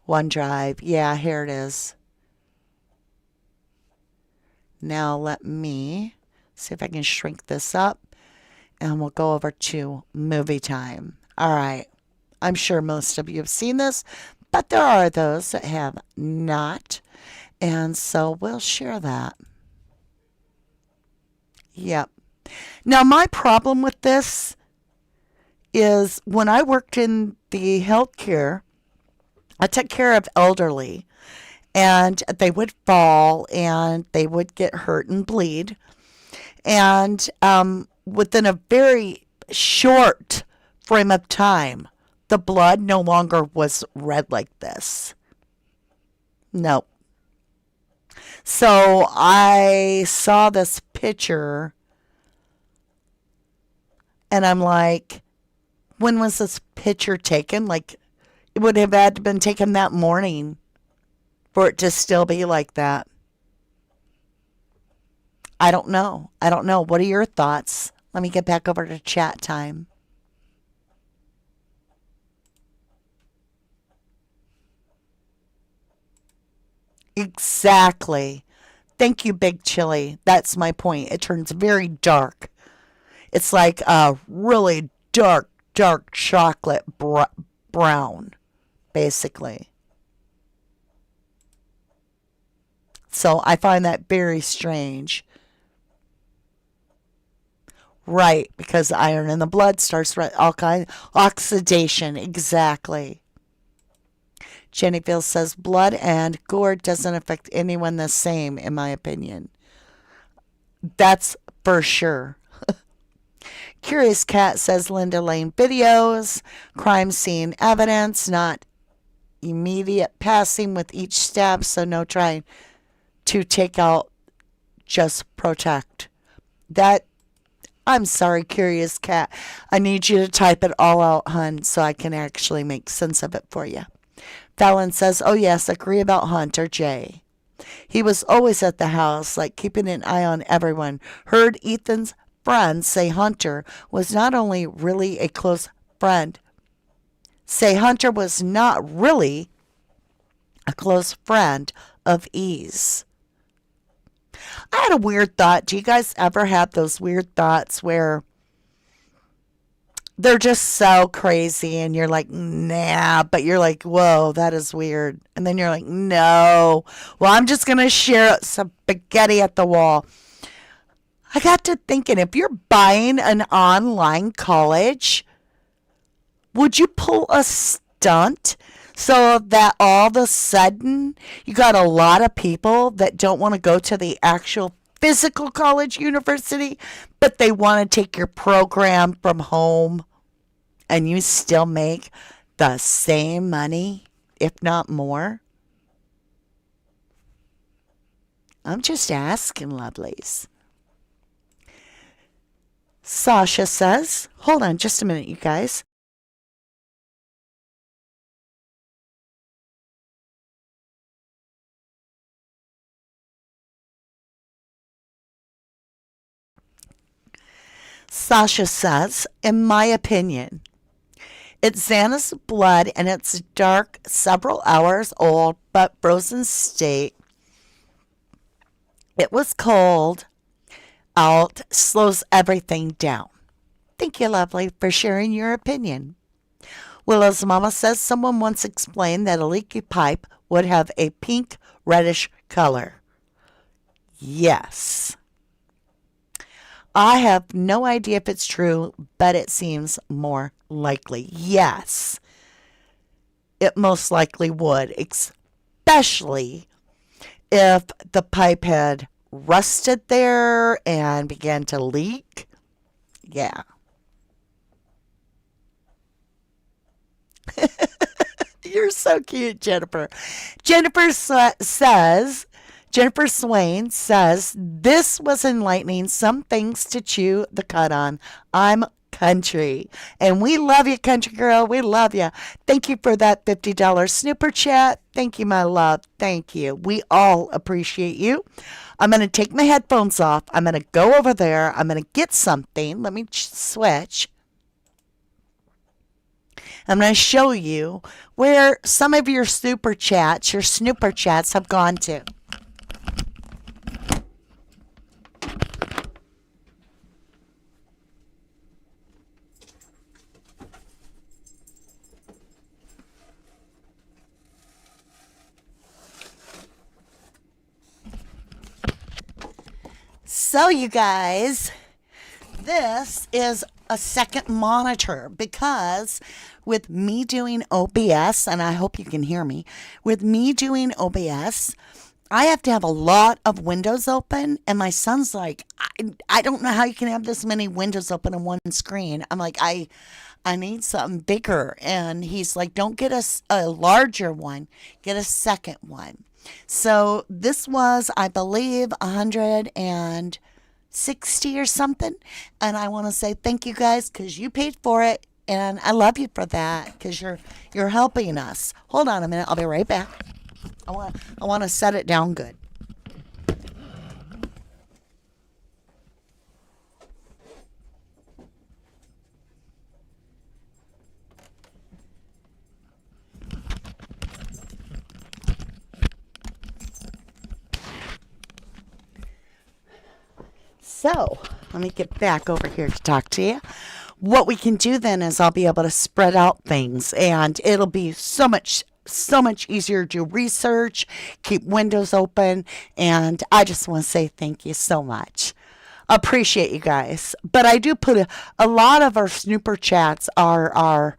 OneDrive. Yeah, here it is. Now let me see if I can shrink this up. And we'll go over to movie time. All right. I'm sure most of you have seen this, but there are those that have not. And so we'll share that. Yep. Now, my problem with this is when I worked in the healthcare, I took care of elderly, and they would fall and they would get hurt and bleed. And within a very short frame of time, the blood no longer was red like this. No. So I saw this picture and I'm like, when was this picture taken? Like, it would have had to been taken that morning for it to still be like that. I don't know. I don't know. What are your thoughts? Let me get back over to chat time. Exactly. Thank you, Big Chili. That's my point. It turns very dark. It's like a really dark, dark chocolate brown, basically. So I find that very strange. Right, because iron in the blood starts all kind oxidation. Exactly. Jennyfield says blood and gore doesn't affect anyone the same, in my opinion. That's for sure. Curious Cat says Linda Lane videos, crime scene evidence, not immediate passing with each stab, so no trying to take out, just protect. That, I'm sorry, Curious Cat. I need you to type it all out, hun, so I can actually make sense of it for you. Fallon says, oh yes, agree about Hunter J. He was always at the house, like keeping an eye on everyone. Heard Ethan's friends say Hunter was not only really a close friend, say Hunter was not really a close friend of E's. I had a weird thought. Do you guys ever have those weird thoughts where they're just so crazy and you're like, nah, but you're like, whoa, that is weird. And then you're like, no, well, I'm just going to share some spaghetti at the wall. I got to thinking, if you're buying an online college, would you pull a stunt so that all of a sudden you got a lot of people that don't want to go to the actual physical college university, but they want to take your program from home and you still make the same money, if not more? I'm just asking, lovelies. Sasha says, hold on just a minute, you guys. Sasha says, in my opinion, it's Xana's blood and it's dark, several hours old, but frozen state. It was cold out, slows everything down. Thank you, lovely, for sharing your opinion. Willow's mama says someone once explained that a leaky pipe would have a pink reddish color. Yes. I have no idea if it's true, but it seems more likely. Yes, it most likely would, especially if the pipe had rusted there and began to leak. Yeah. You're so cute, Jennifer. Jennifer Swain says, this was enlightening. Some things to chew the cud on. I'm country. And we love you, country girl. We love you. Thank you for that $50 snooper chat. Thank you, my love. Thank you. We all appreciate you. I'm going to take my headphones off. I'm going to go over there. I'm going to get something. Let me switch. I'm going to show you where some of your snooper chats have gone to. So, you guys, this is a second monitor, because with me doing OBS, and I hope you can hear me, with me doing OBS, I have to have a lot of windows open, and my son's like, I don't know how you can have this many windows open on one screen. I'm like, I need something bigger. And he's like, don't get a larger one, get a second one. So this was, I believe, 160 or something. And I want to say thank you guys, because you paid for it. And I love you for that, because you're helping us. Hold on a minute. I'll be right back. I want to set it down good. So, let me get back over here to talk to you. What we can do then is I'll be able to spread out things, and it'll be so much easier to research, keep windows open, and I just want to say thank you so much. Appreciate you guys. But I do put a lot of our snooper chats are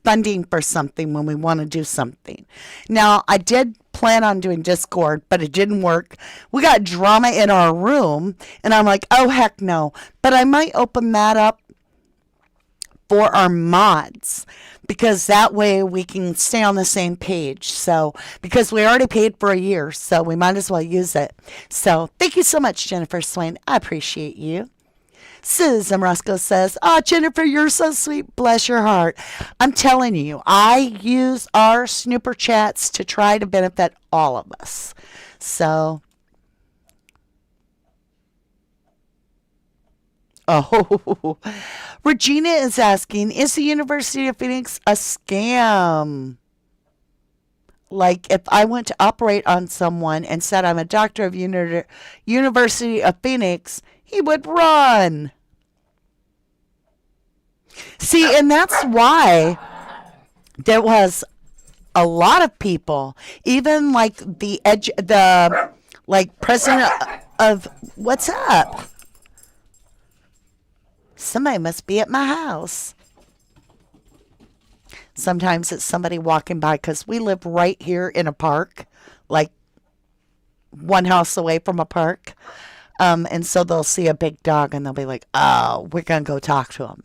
funding for something when we want to do something. Now, I did plan on doing Discord, but it didn't work. We got drama in our room, and I'm like, oh, heck no. But I might open that up for our mods, because that way we can stay on the same page. So, because we already paid for a year, so we might as well use it. So, thank you so much, Jennifer Swain. I appreciate you. Susan Roscoe says, oh, Jennifer, you're so sweet. Bless your heart. I'm telling you, I use our snooper chats to try to benefit all of us. So, oh, Regina is asking, is the University of Phoenix a scam? Like, if I went to operate on someone and said I'm a doctor of University of Phoenix, he would run. See, and that's why there was a lot of people, even like the president of, what's up? Somebody must be at my house. Sometimes it's somebody walking by, because we live right here in a park, like one house away from a park. And so they'll see a big dog and they'll be like, oh, we're going to go talk to him.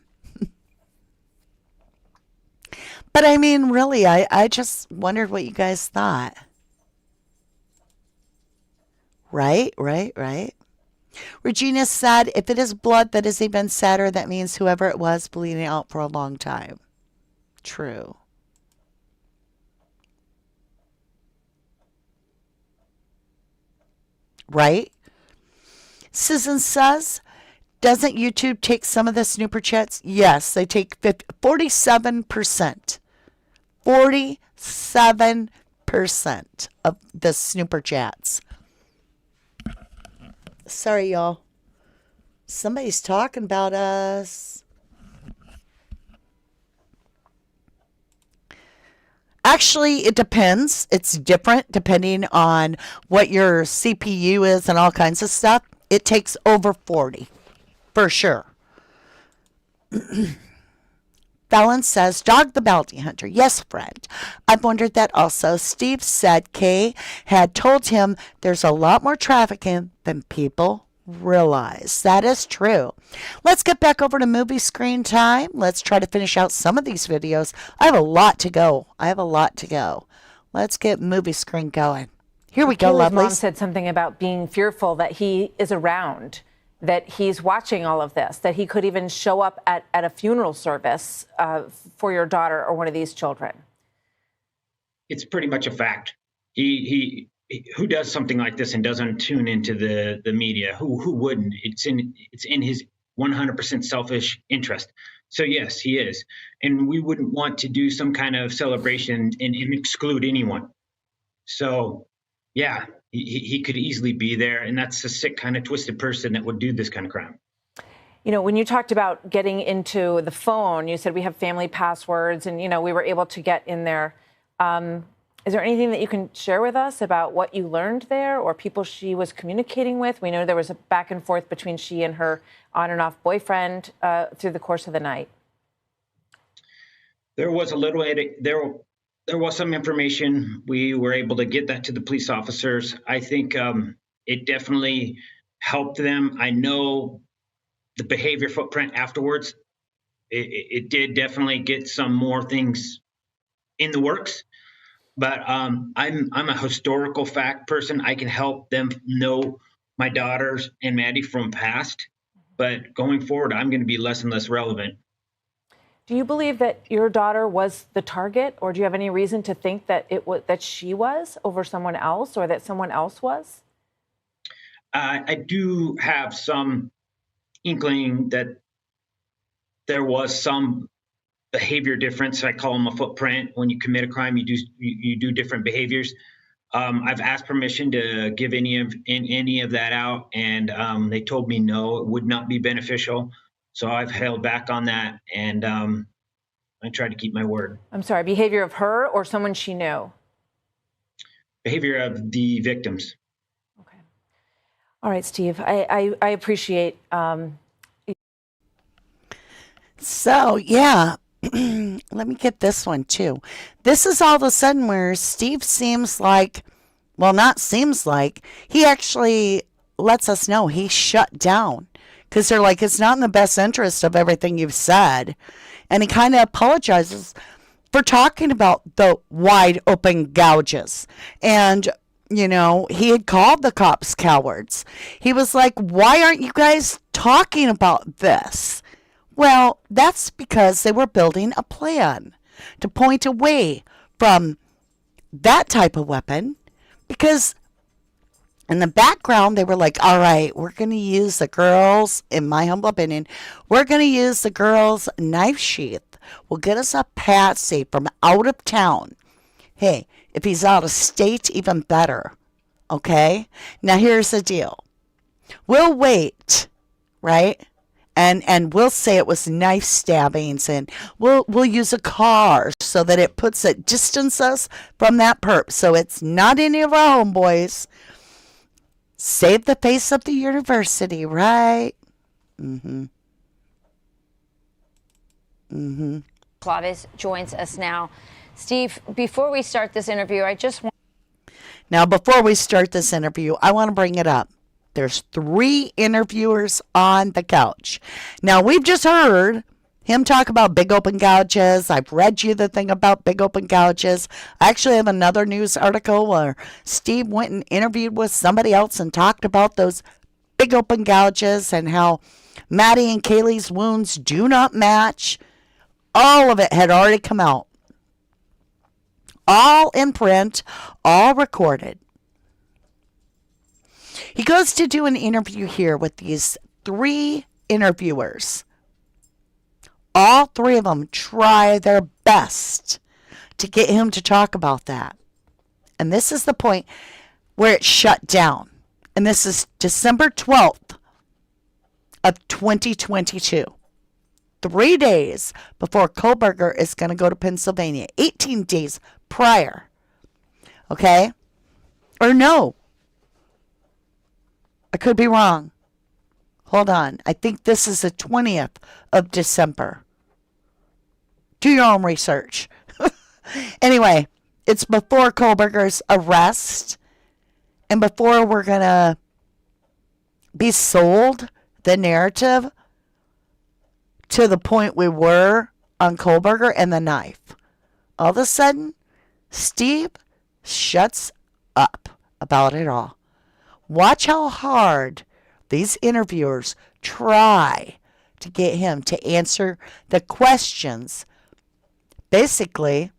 But I mean, really, I just wondered what you guys thought. Right. Regina said, if it is blood that is even sadder, that means whoever it was bleeding out for a long time. True. Right? Susan says, doesn't YouTube take some of the snooper chats? Yes, they take 47%. 47% of the snooper chats. Sorry, y'all. Somebody's talking about us. Actually, it depends. It's different depending on what your CPU is and all kinds of stuff. It takes over 40, for sure. Fallon says, Dog the Bounty Hunter. Yes, friend. I've wondered that also. Steve said Kay had told him there's a lot more trafficking than people realize. That is true. Let's get back over to movie screen time. Let's try to finish out some of these videos. I have a lot to go. Let's get movie screen going. Here we go, Kaylee's lovelies. mom said something about being fearful that he is around, that he's watching all of this, that he could even show up at a funeral service for your daughter or one of these children. It's pretty much a fact. He who does something like this and doesn't tune into the media? Who wouldn't? It's in his 100% selfish interest. So yes, he is, and we wouldn't want to do some kind of celebration and exclude anyone. So yeah, he could easily be there, and that's a sick kind of twisted person that would do this kind of crime. You know, when you talked about getting into the phone, you said we have family passwords, and, you know, we were able to get in there. Is there anything that you can share with us about what you learned there or people she was communicating with? We know there was a back and forth between she and her on and off boyfriend through the course of the night. There was a little there was some information. We were able to get that to the police officers. I think it definitely helped them. I know the behavior footprint afterwards, it did definitely get some more things in the works. But I'm a historical fact person. I can help them know my daughters and Maddie from past. But going forward, I'm going to be less and less relevant. Do you believe that your daughter was the target, or do you have any reason to think that that she was over someone else, or that someone else was? I do have some inkling that there was some behavior difference. I call them a footprint. When you commit a crime, you do different behaviors. I've asked permission to give any of that out, and they told me no, it would not be beneficial. So I've held back on that, and I tried to keep my word. I'm sorry, behavior of her or someone she knew? Behavior of the victims. Okay. All right, Steve, I appreciate. So, yeah, let me get this one too. This is all of a sudden where Steve seems like, well, not seems like, he actually lets us know he shut down. Because they're like, it's not in the best interest of everything you've said. And he kind of apologizes for talking about the wide open gouges. And, you know, he had called the cops cowards. He was like, why aren't you guys talking about this? Well, that's because they were building a plan to point away from that type of weapon. Because in the background, they were like, all right, we're going to use the girls, in my humble opinion, we're going to use the girls' knife sheath. We'll get us a patsy from out of town. Hey, if he's out of state, even better. Okay? Now, here's the deal. We'll wait, right? And we'll say it was knife stabbings, and we'll use a car so that it distances us from that perp. So it's not any of our homeboys. Save the face of the university, right? Claves joins us now. Steve, before we start this interview, Now, before we start this interview, I want to bring it up. There's 3 interviewers on the couch. Now, we've just heard him talk about big open gouges. I've read you the thing about big open gouges. I actually have another news article where Steve went and interviewed with somebody else and talked about those big open gouges and how Maddie and Kaylee's wounds do not match. All of it had already come out. All in print, all recorded. He goes to do an interview here with these 3 interviewers. All 3 of them try their best to get him to talk about that. And this is the point where it shut down. And this is December 12th of 2022. 3 days before Kohlberger is going to go to Pennsylvania. 18 days prior. Okay? Or no. I could be wrong. Hold on. I think this is the 20th of December. Do your own research. Anyway, it's before Kohlberger's arrest and before we're going to be sold the narrative to the point we were on Kohlberger and the knife. All of a sudden, Steve shuts up about it all. Watch how hard these interviewers try to get him to answer the questions, basically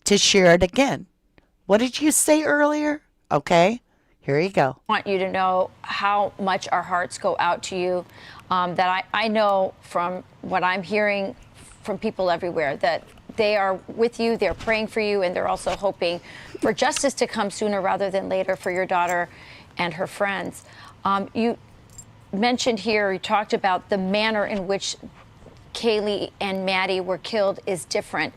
to share it again. What did you say earlier? Okay, here you go. I want you to know how much our hearts go out to you, that I know from what I'm hearing from people everywhere that they are with you, they're praying for you, and they're also hoping for justice to come sooner rather than later for your daughter and her friends. You mentioned here, you talked about the manner in which Kaylee and Maddie were killed is different.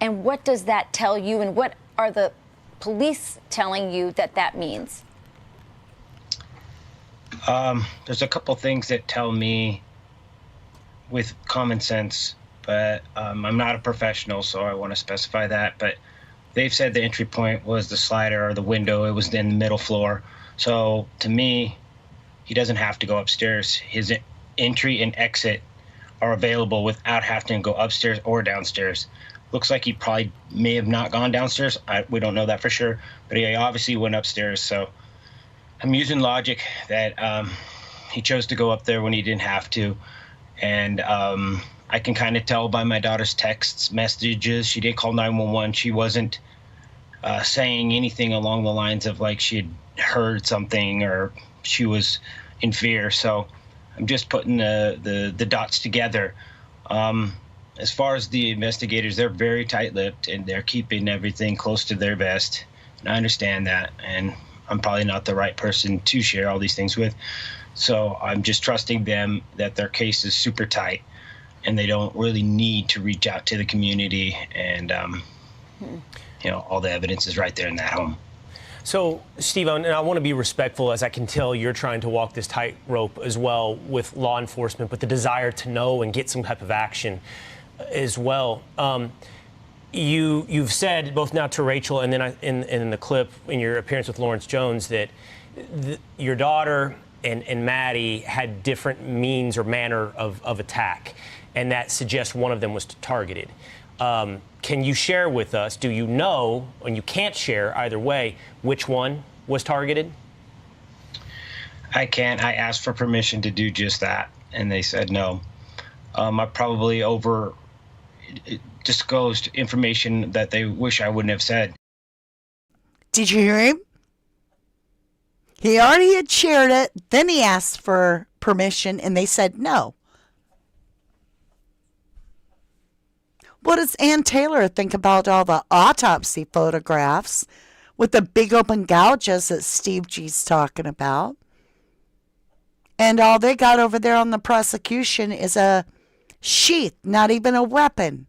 And what does that tell you, and what are the police telling you that means? There's a couple things that tell me with common sense, but I'm not a professional, so I want to specify that. But they've said the entry point was the slider or the window. It was in the middle floor. So to me, he doesn't have to go upstairs. His entry and exit are available without having to go upstairs or downstairs. Looks like he probably may have not gone downstairs. We don't know that for sure, but he obviously went upstairs. So I'm using logic that he chose to go up there when he didn't have to. And I can kind of tell by my daughter's texts, messages. She did call 911. She wasn't saying anything along the lines of like she had heard something or she was in fear. So I'm just putting the dots together. As far as the investigators, they're very tight-lipped and they're keeping everything close to their vest. And I understand that. And I'm probably not the right person to share all these things with. So I'm just trusting them that their case is super tight and they don't really need to reach out to the community. And, all the evidence is right there in that home. So, Steve, and I want to be respectful, as I can tell you're trying to walk this tightrope as well with law enforcement, but the desire to know and get some type of action as well. You've said both now to Rachel and then in the clip in your appearance with Lawrence Jones that your daughter and Maddie had different means or manner of attack, and that suggests one of them was targeted. Can you share with us, do you know, and you can't share either way, which one was targeted? I can't. I asked for permission to do just that, and they said no. I probably disclosed information that they wish I wouldn't have said. Did you hear him? He already had shared it. Then he asked for permission, and they said no. What does Ann Taylor think about all the autopsy photographs with the big open gouges that Steve G's talking about? And all they got over there on the prosecution is a sheath, not even a weapon.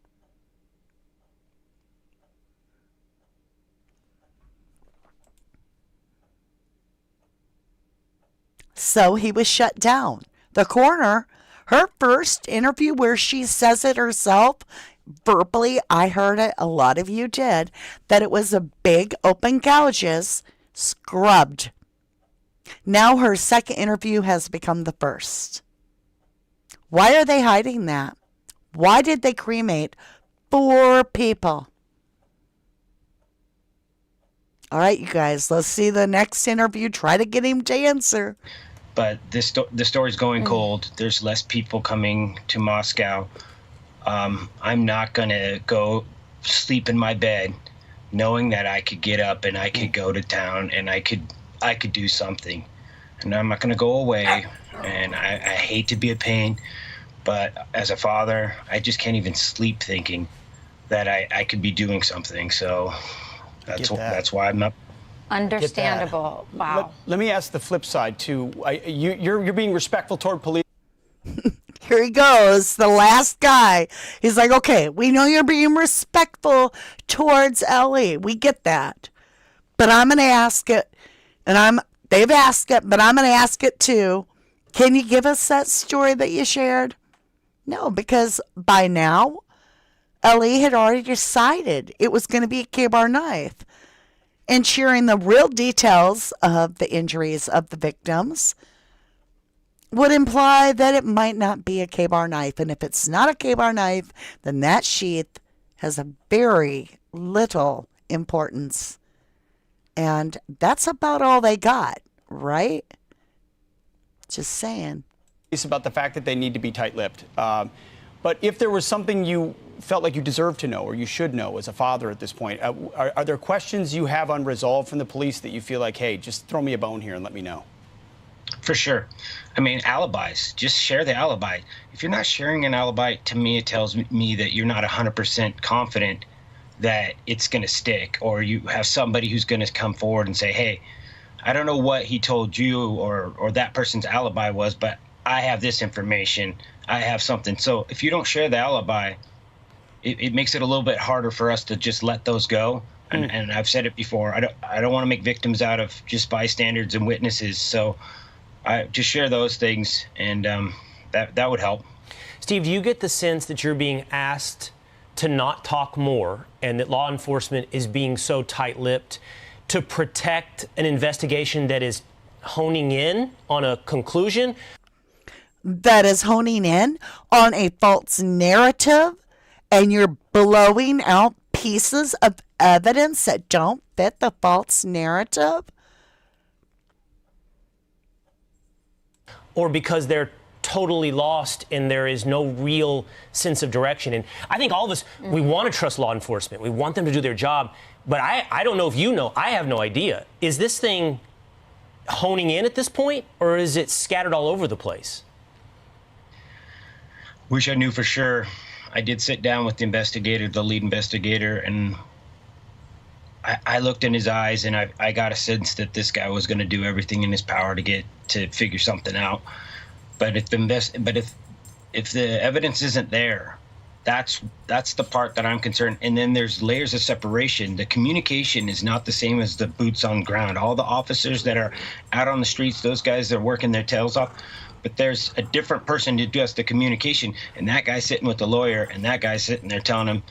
So he was shut down. The coroner, her first interview where she says it herself, verbally, I heard it, a lot of you did, that it was a big open gouges scrubbed. Now her second interview has become the first. Why are they hiding that? Why did they cremate 4 people? All right, you guys, let's see the next interview. Try to get him to answer. But the story's going cold. There's less people coming to Moscow. I'm not going to go sleep in my bed knowing that I could get up and I could go to town and I could do something. And I'm not going to go away. And I hate to be a pain, but as a father, I just can't even sleep thinking that I could be doing something. So that's why I'm up. Understandable. Wow. Let me ask the flip side too. You're being respectful toward police. Here he goes, the last guy. He's like, okay, we know you're being respectful towards Ellie. We get that. But I'm going to ask it, and they've asked it, but I'm going to ask it too. Can you give us that story that you shared? No, because by now, Ellie had already decided it was going to be a K-bar knife. And sharing the real details of the injuries of the victims would imply that it might not be a K-bar knife. And if it's not a K-bar knife, then that sheath has a very little importance. And that's about all they got, right? Just saying. It's about the fact that they need to be tight-lipped. But if there was something you felt like you deserved to know or you should know as a father at this point, are there questions you have unresolved from the police that you feel like, hey, just throw me a bone here and let me know? For sure. I mean, alibis, just share the alibi. If you're not sharing an alibi, to me, it tells me that you're not 100% confident that it's going to stick, or you have somebody who's going to come forward and say, hey, I don't know what he told you or that person's alibi was, but I have this information. I have something. So if you don't share the alibi, it makes it a little bit harder for us to just let those go. And I've said it before. I don't want to make victims out of just bystanders and witnesses. So I just share those things, and that would help. Steve, do you get the sense that you're being asked to not talk more, and that law enforcement is being so tight-lipped to protect an investigation that is honing in on a conclusion? That is honing in on a false narrative, and you're blowing out pieces of evidence that don't fit the false narrative? Or because they're totally lost and there is no real sense of direction. And I think all of us, we want to trust law enforcement. We want them to do their job. But I don't know if you know. I have no idea. Is this thing honing in at this point, or is it scattered all over the place? Wish I knew for sure. I did sit down with the investigator, the lead investigator, and I looked in his eyes, and I got a sense that this guy was going to do everything in his power to figure something out. But if the evidence isn't there, that's the part that I'm concerned. And then there's layers of separation. The communication is not the same as the boots on ground. All the officers that are out on the streets, those guys are working their tails off. But there's a different person who does the communication, and that guy's sitting with the lawyer, and that guy's sitting there telling him,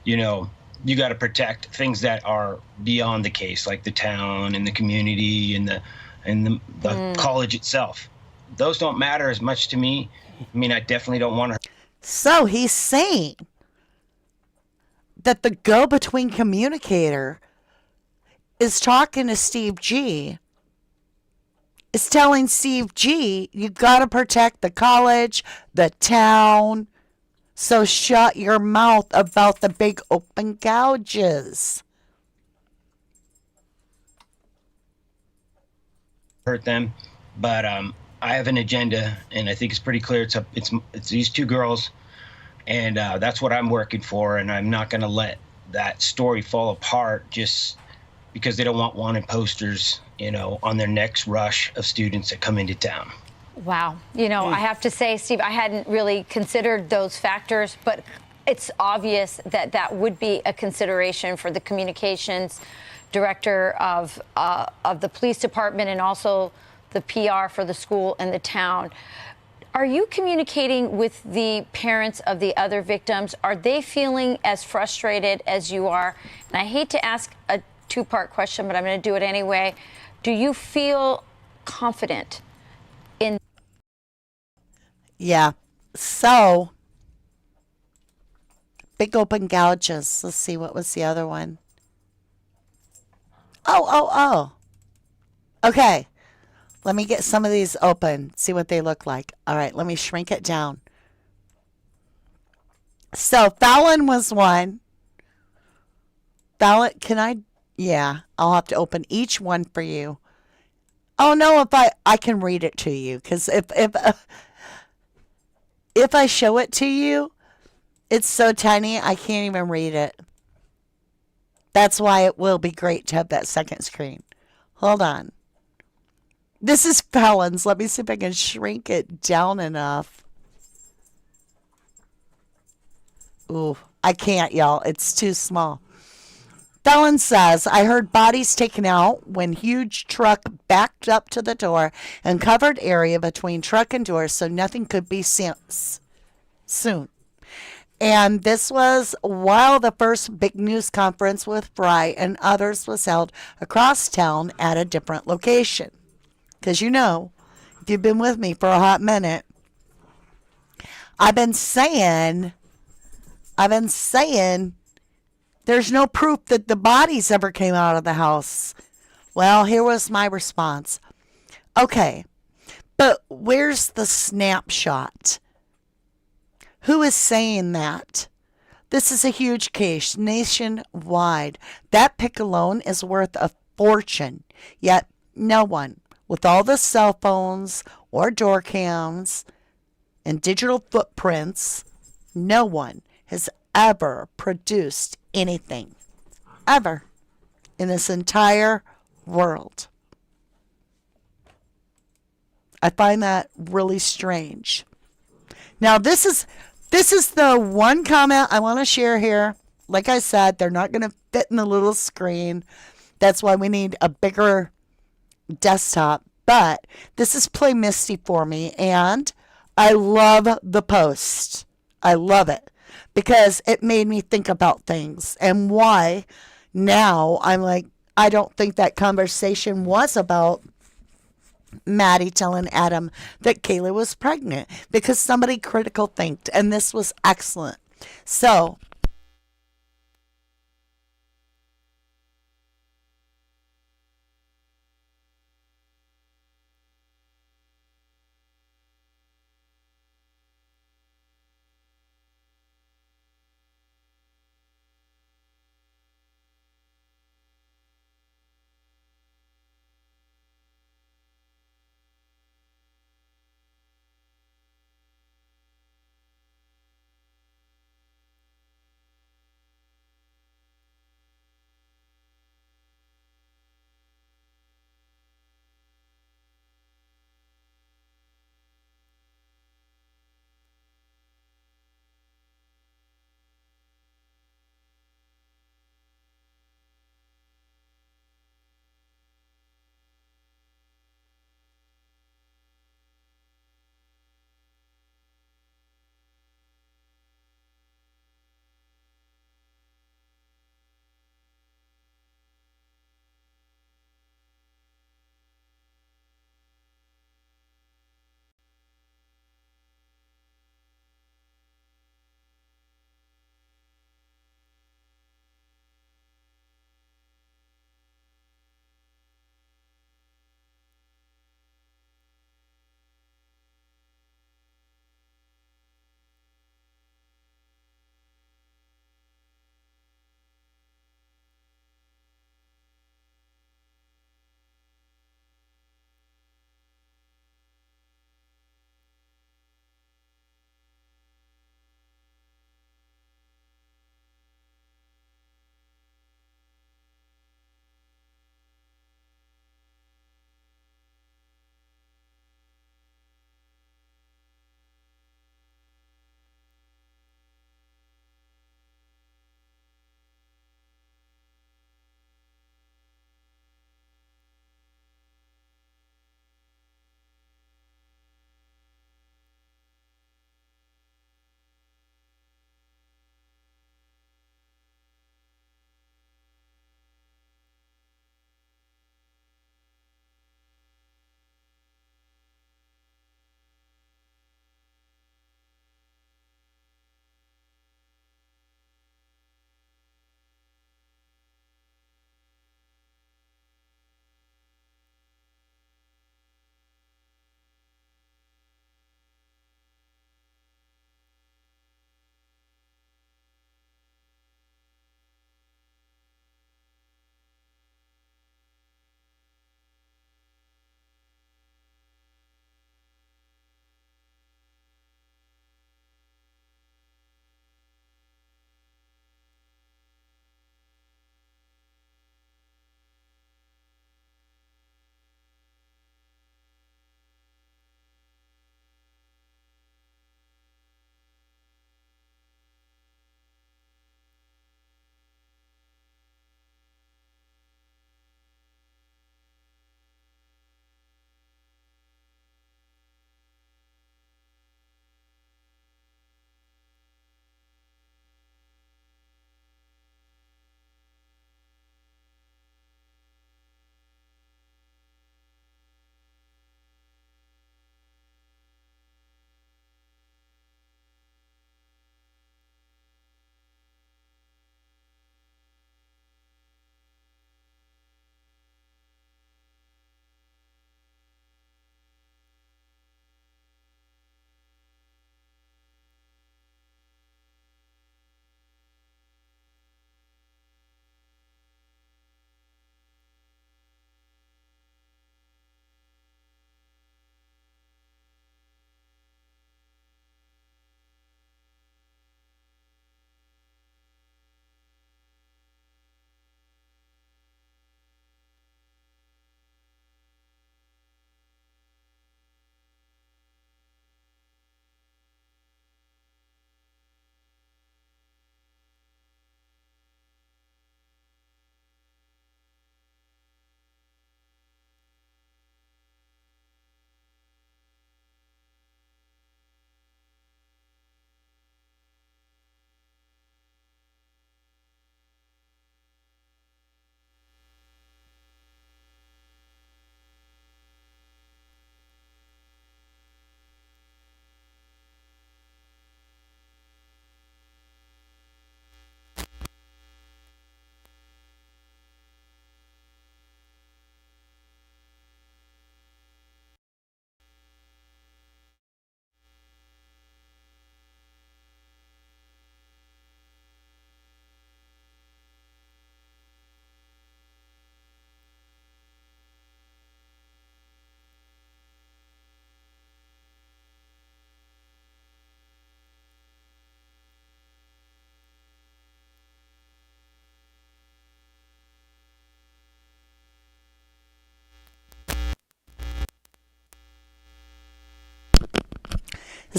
you got to protect things that are beyond the case, like the town and the community and the college itself. Those don't matter as much to me. I mean, I definitely don't want to. So he's saying that the go-between communicator is talking to Steve G, is telling Steve G, you got to protect the college, the town, so shut your mouth about the big open gouges. Hurt them, but I have an agenda, and I think it's pretty clear. It's these two girls, and that's what I'm working for, and I'm not going to let that story fall apart just because they don't want wanted posters, on their next rush of students that come into town. Wow. I have to say, Steve, I hadn't really considered those factors, but it's obvious that that would be a consideration for the communications director of the police department and also the PR for the school and the town. Are you communicating with the parents of the other victims? Are they feeling as frustrated as you are? And I hate to ask a two-part question, but I'm going to do it anyway. Do you feel confident in? Yeah. So, big open gouges. Let's see, what was the other one? Oh. Okay. Let me get some of these open, see what they look like. All right, let me shrink it down. So, Fallon was one. Fallon, yeah, I'll have to open each one for you. Oh, no, if I can read it to you, because if I show it to you, it's so tiny, I can't even read it. That's why it will be great to have that second screen. Hold on. This is Fallon's. Let me see if I can shrink it down enough. Ooh, I can't, y'all. It's too small. Fallon says, I heard bodies taken out when huge truck backed up to the door and covered area between truck and door so nothing could be seen soon. And this was while the first big news conference with Fry and others was held across town at a different location. Because if you've been with me for a hot minute, I've been saying there's no proof that the bodies ever came out of the house. Well, here was my response. Okay, but where's the snapshot? Who is saying that? This is a huge case nationwide. That pic alone is worth a fortune. Yet no one, with all the cell phones or door cams and digital footprints, no one has ever produced anything. Ever. In this entire world. I find that really strange. Now, this is the one comment I want to share here. like I said, they're not going to fit in the little screen. That's why we need a bigger desktop. But this is Play Misty for me, and I love the post. I love it because it made me think about things and why now I'm like, I don't think that conversation was about Maddie telling Adam that Kayla was pregnant, because somebody critical thinked, and this was excellent. So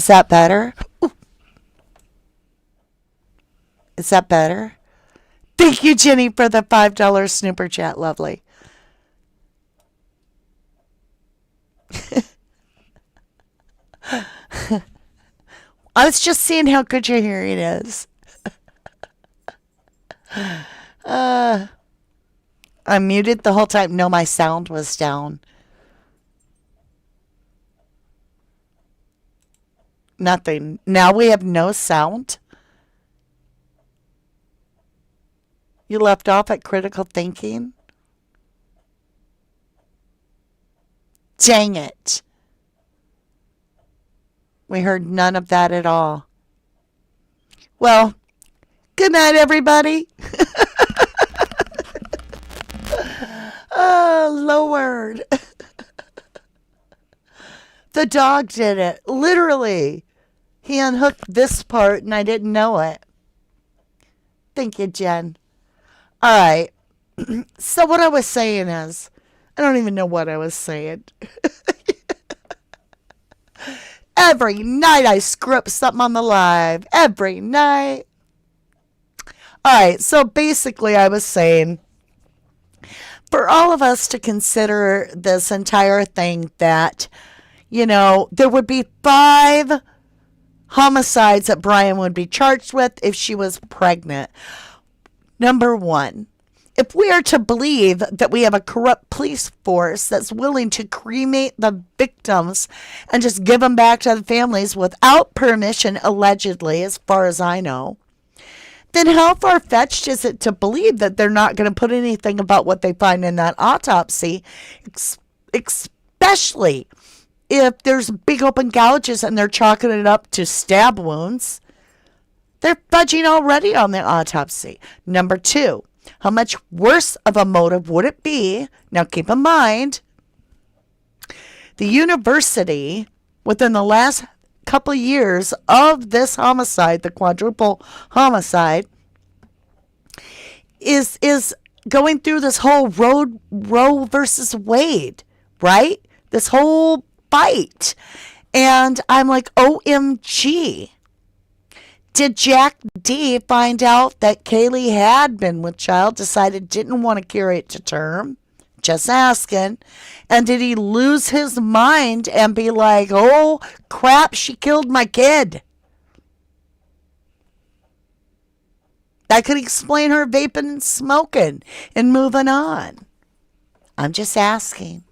Is that better? Ooh. Is that better? Thank you, Jenny, for the $5 snooper chat. Lovely. I was just seeing how good your hearing is. I muted the whole time. No, my sound was down. Nothing. Now we have no sound. You left off at critical thinking? Dang it. We heard none of that at all. Well, good night, everybody. Oh, Lord. The dog did it. Literally. He unhooked this part and I didn't know it. Thank you, Jen. All right. So what I was saying is, I don't even know what I was saying. Every night I screw up something on the live. Every night. All right. So basically I was saying, for all of us to consider this entire thing that, you know, there would be 5 homicides that Brian would be charged with if she was pregnant. Number 1, if we are to believe that we have a corrupt police force that's willing to cremate the victims and just give them back to the families without permission, allegedly, as far as I know, then how far-fetched is it to believe that they're not going to put anything about what they find in that autopsy, especially if there's big open gouges and they're chalking it up to stab wounds? They're fudging already on the autopsy. Number 2, how much worse of a motive would it be? Now keep in mind, the university, within the last couple of years of this homicide, the quadruple homicide, is going through this whole Roe versus Wade, right? This whole fight. And I'm like, OMG. Did Jack D find out that Kaylee had been with child, decided didn't want to carry it to term? Just asking. And did he lose his mind and be like, oh, crap, she killed my kid? That could explain her vaping and smoking and moving on. I'm just asking.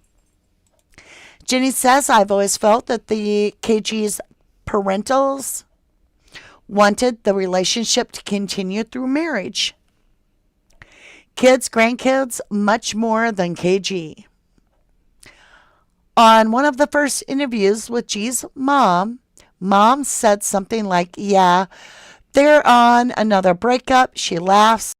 Jenny says, I've always felt that the KG's parentals wanted the relationship to continue through marriage. Kids, grandkids, much more than KG. On one of the first interviews with G's mom said something like, yeah, they're on another breakup. She laughs.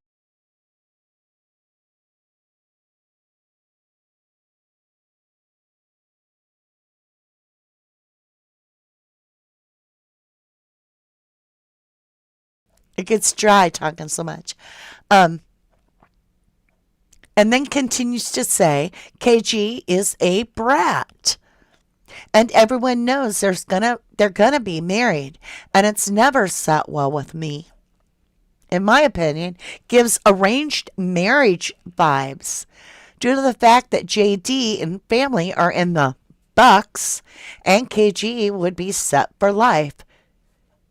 It gets dry talking so much. And then continues to say, KG is a brat. And everyone knows they're gonna be married. And it's never sat well with me. In my opinion, gives arranged marriage vibes. Due to the fact that JD and family are in the Bucks. And KG would be set for life.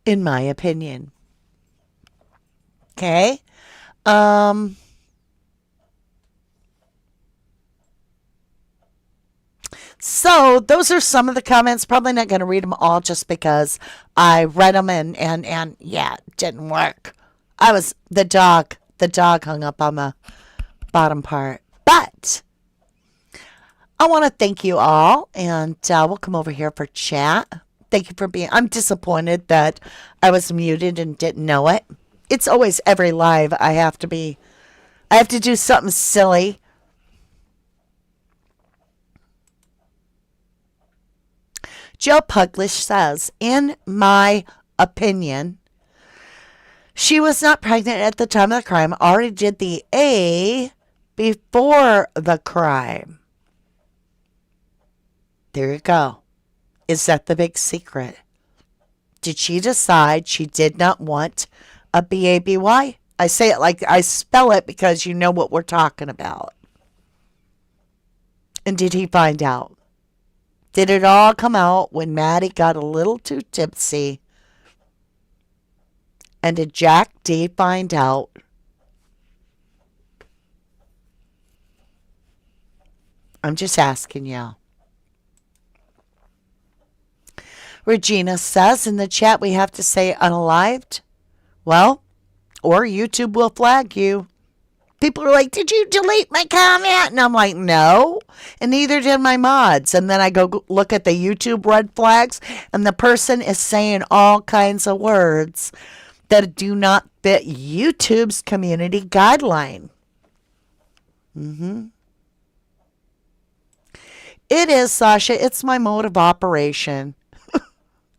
In my opinion. Okay. So those are some of the comments. Probably not going to read them all just because I read them and yeah, it didn't work. The dog hung up on the bottom part. But I want to thank you all, and we'll come over here for chat. Thank you for I'm disappointed that I was muted and didn't know it. It's always every live I have to do something silly. Joe Puglish says, in my opinion, she was not pregnant at the time of the crime, already did the A before the crime. There you go. Is that the big secret? did she decide she did not want a BABY? I say it like I spell it because you know what we're talking about. And did he find out? Did it all come out when Maddie got a little too tipsy? And did Jack D find out? I'm just asking y'all. Regina says in the chat we have to say unalived. Well, or YouTube will flag you. People are like, did you delete my comment? And I'm like, no. And neither did my mods. And then I go look at the YouTube red flags, and the person is saying all kinds of words that do not fit YouTube's community guideline. It is, Sasha. It's my mode of operation.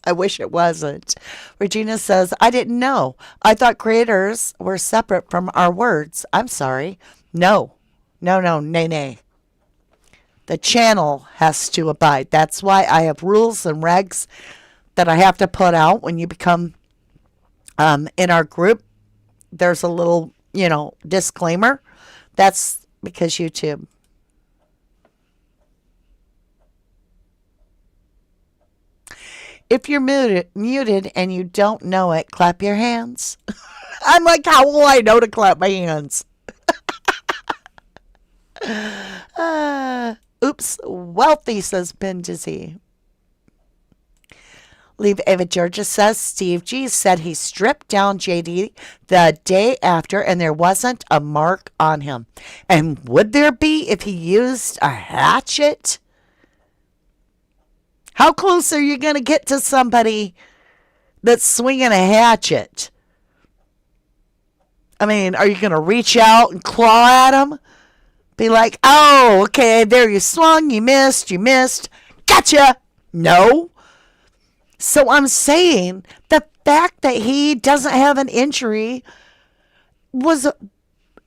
I wish it wasn't. Regina says, I didn't know. I thought creators were separate from our words. I'm sorry. No. Nay. The channel has to abide. That's why I have rules and regs that I have to put out when you become in our group. There's a little, disclaimer. That's because YouTube. If you're muted and you don't know it, clap your hands. I'm like, how will I know to clap my hands? Oops, wealthy, says Ben Dizzy. Leave Ava Georgia says, Steve G said he stripped down JD the day after and there wasn't a mark on him. And would there be if he used a hatchet? How close are you going to get to somebody that's swinging a hatchet? I mean, are you going to reach out and claw at them? Be like, oh, okay, there you swung, you missed, gotcha. No. So I'm saying the fact that he doesn't have an injury was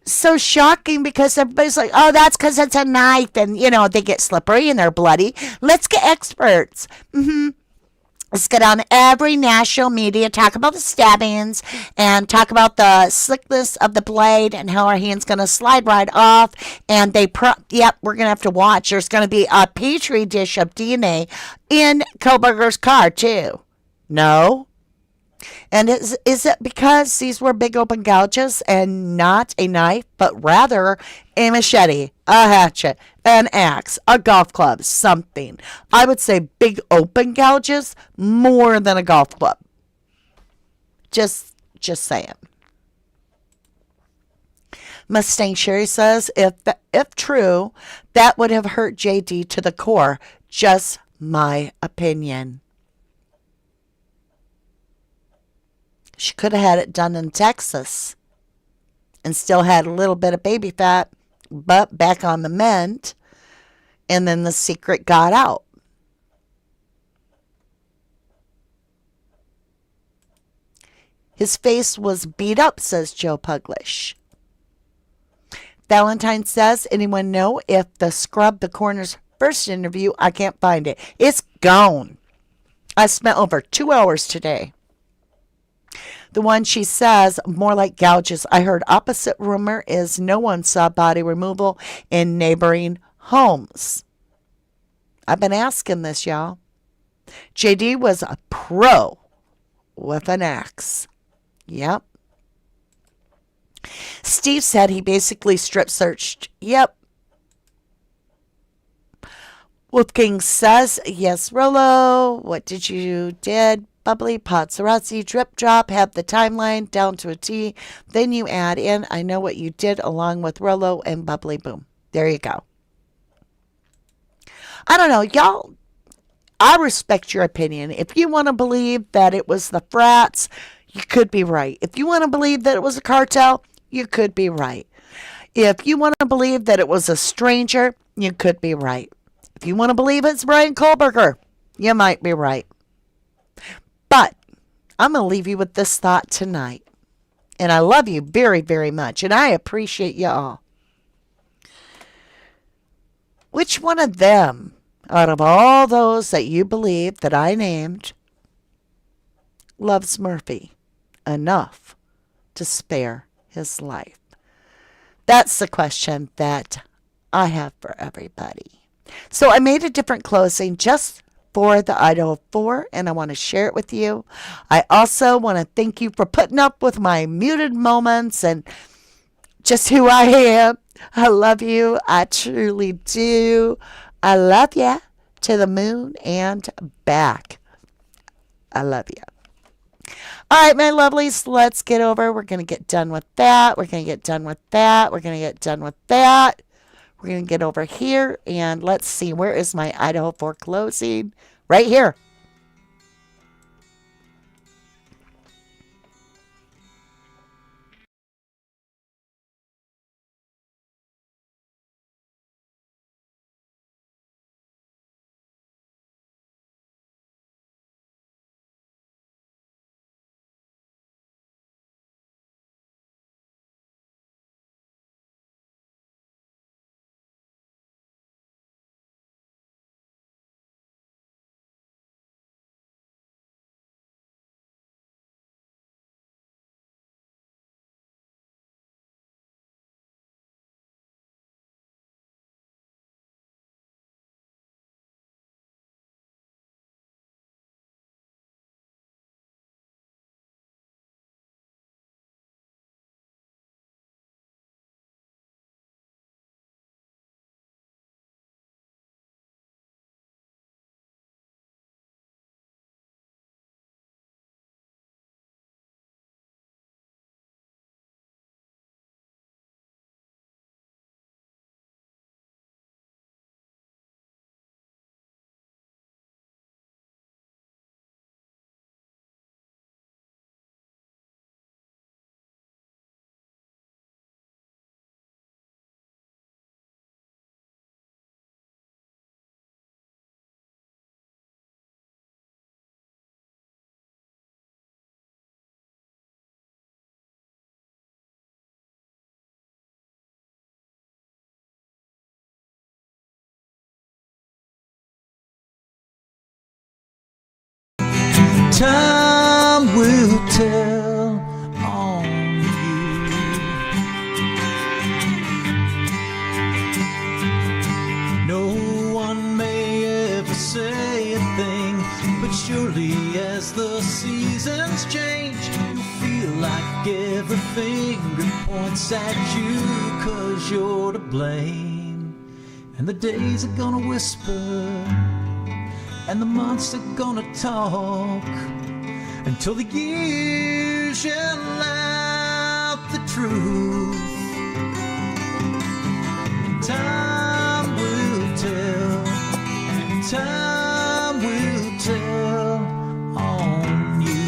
so shocking because everybody's like, oh, that's because it's a knife and, they get slippery and they're bloody. Let's get experts. Let's get on every national media, talk about the stabbings and talk about the slickness of the blade and how our hand's going to slide right off. And we're going to have to watch. There's going to be a petri dish of DNA in Kohlberger's car, too. No. And is it because these were big open gouges and not a knife, but rather a machete, a hatchet, an axe, a golf club, something? I would say big open gouges more than a golf club. Just saying. Mustang Sherry says, if true, that would have hurt JD to the core. Just my opinion. She could have had it done in Texas and still had a little bit of baby fat, but back on the mend, and then the secret got out. His face was beat up, says Joe Puglish. Valentine says, anyone know if the scrub the coroner's first interview? I can't find it. It's gone. I spent over 2 hours today. The one she says, more like gouges. I heard opposite rumor is no one saw body removal in neighboring homes. I've been asking this, y'all. JD was a pro with an axe. Yep. Steve said he basically strip searched. Yep. Wolfgang says, yes, Rollo. What did you did? Bubbly, paparazzi, drip drop, have the timeline down to a T. Then you add in, I know what you did along with Rollo and Bubbly Boom. There you go. I don't know, y'all. I respect your opinion. If you want to believe that it was the frats, you could be right. If you want to believe that it was a cartel, you could be right. If you want to believe that it was a stranger, you could be right. If you want to believe it's Brian Kohlberger, you might be right. But I'm going to leave you with this thought tonight. And I love you very, very much. And I appreciate you all. Which one of them, out of all those that you believe that I named, loves Murphy enough to spare his life? That's the question that I have for everybody. So I made a different closing just for the Idaho 4, and I want to share it with you. I also want to thank you for putting up with my muted moments and just who I am. I love you. I truly do. I love you to the moon and back. I love you. All right, my lovelies, let's get over. We're going to get done with that. We're going to get done with that. We're going to get done with that. We're going to get over here, and let's see. Where is my Idaho 4 closing? Right here. Time will tell on you. No one may ever say a thing, but surely as the seasons change, you feel like every finger points at you, 'cause you're to blame. And the days are gonna whisper, and the months are gonna talk, until the years yell out the truth. Time will tell, time will tell on you.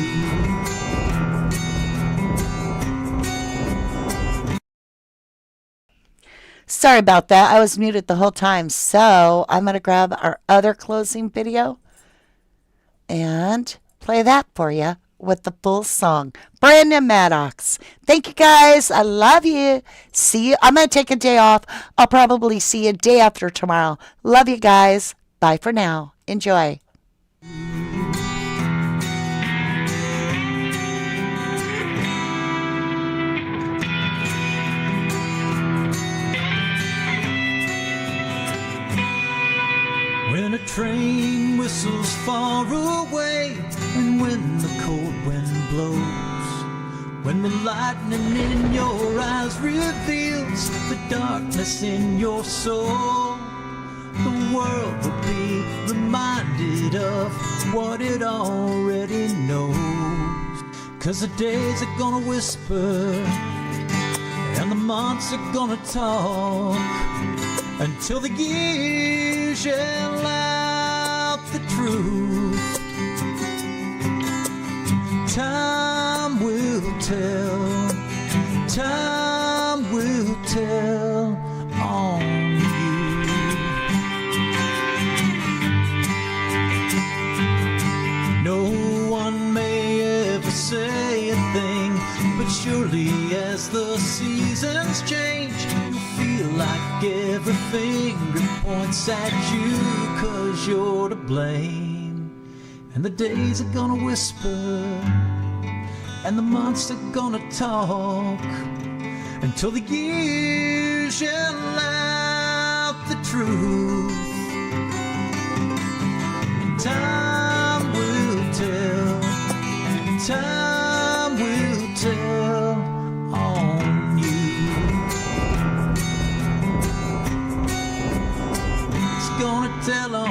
Sorry about that. I was muted the whole time. So I'm going to grab our other closing video and play that for you with the full song. Brandon Maddox. Thank you guys. I love you. See you. I'm going to take a day off. I'll probably see you day after tomorrow. Love you guys. Bye for now. Enjoy. When a train whistles far away, and when the cold wind blows, when the lightning in your eyes reveals the darkness in your soul, the world will be reminded of what it already knows. 'Cause the days are gonna whisper, and the months are gonna talk, until the years yell out the truth. Time will tell, time will tell on you. No one may ever say a thing, but surely as the seasons change, you feel like every finger points at you, 'cause you're to blame. And the days are gonna whisper, and the months are gonna talk, until the years yell out the truth. And time will tell, time will tell on you. It's gonna tell on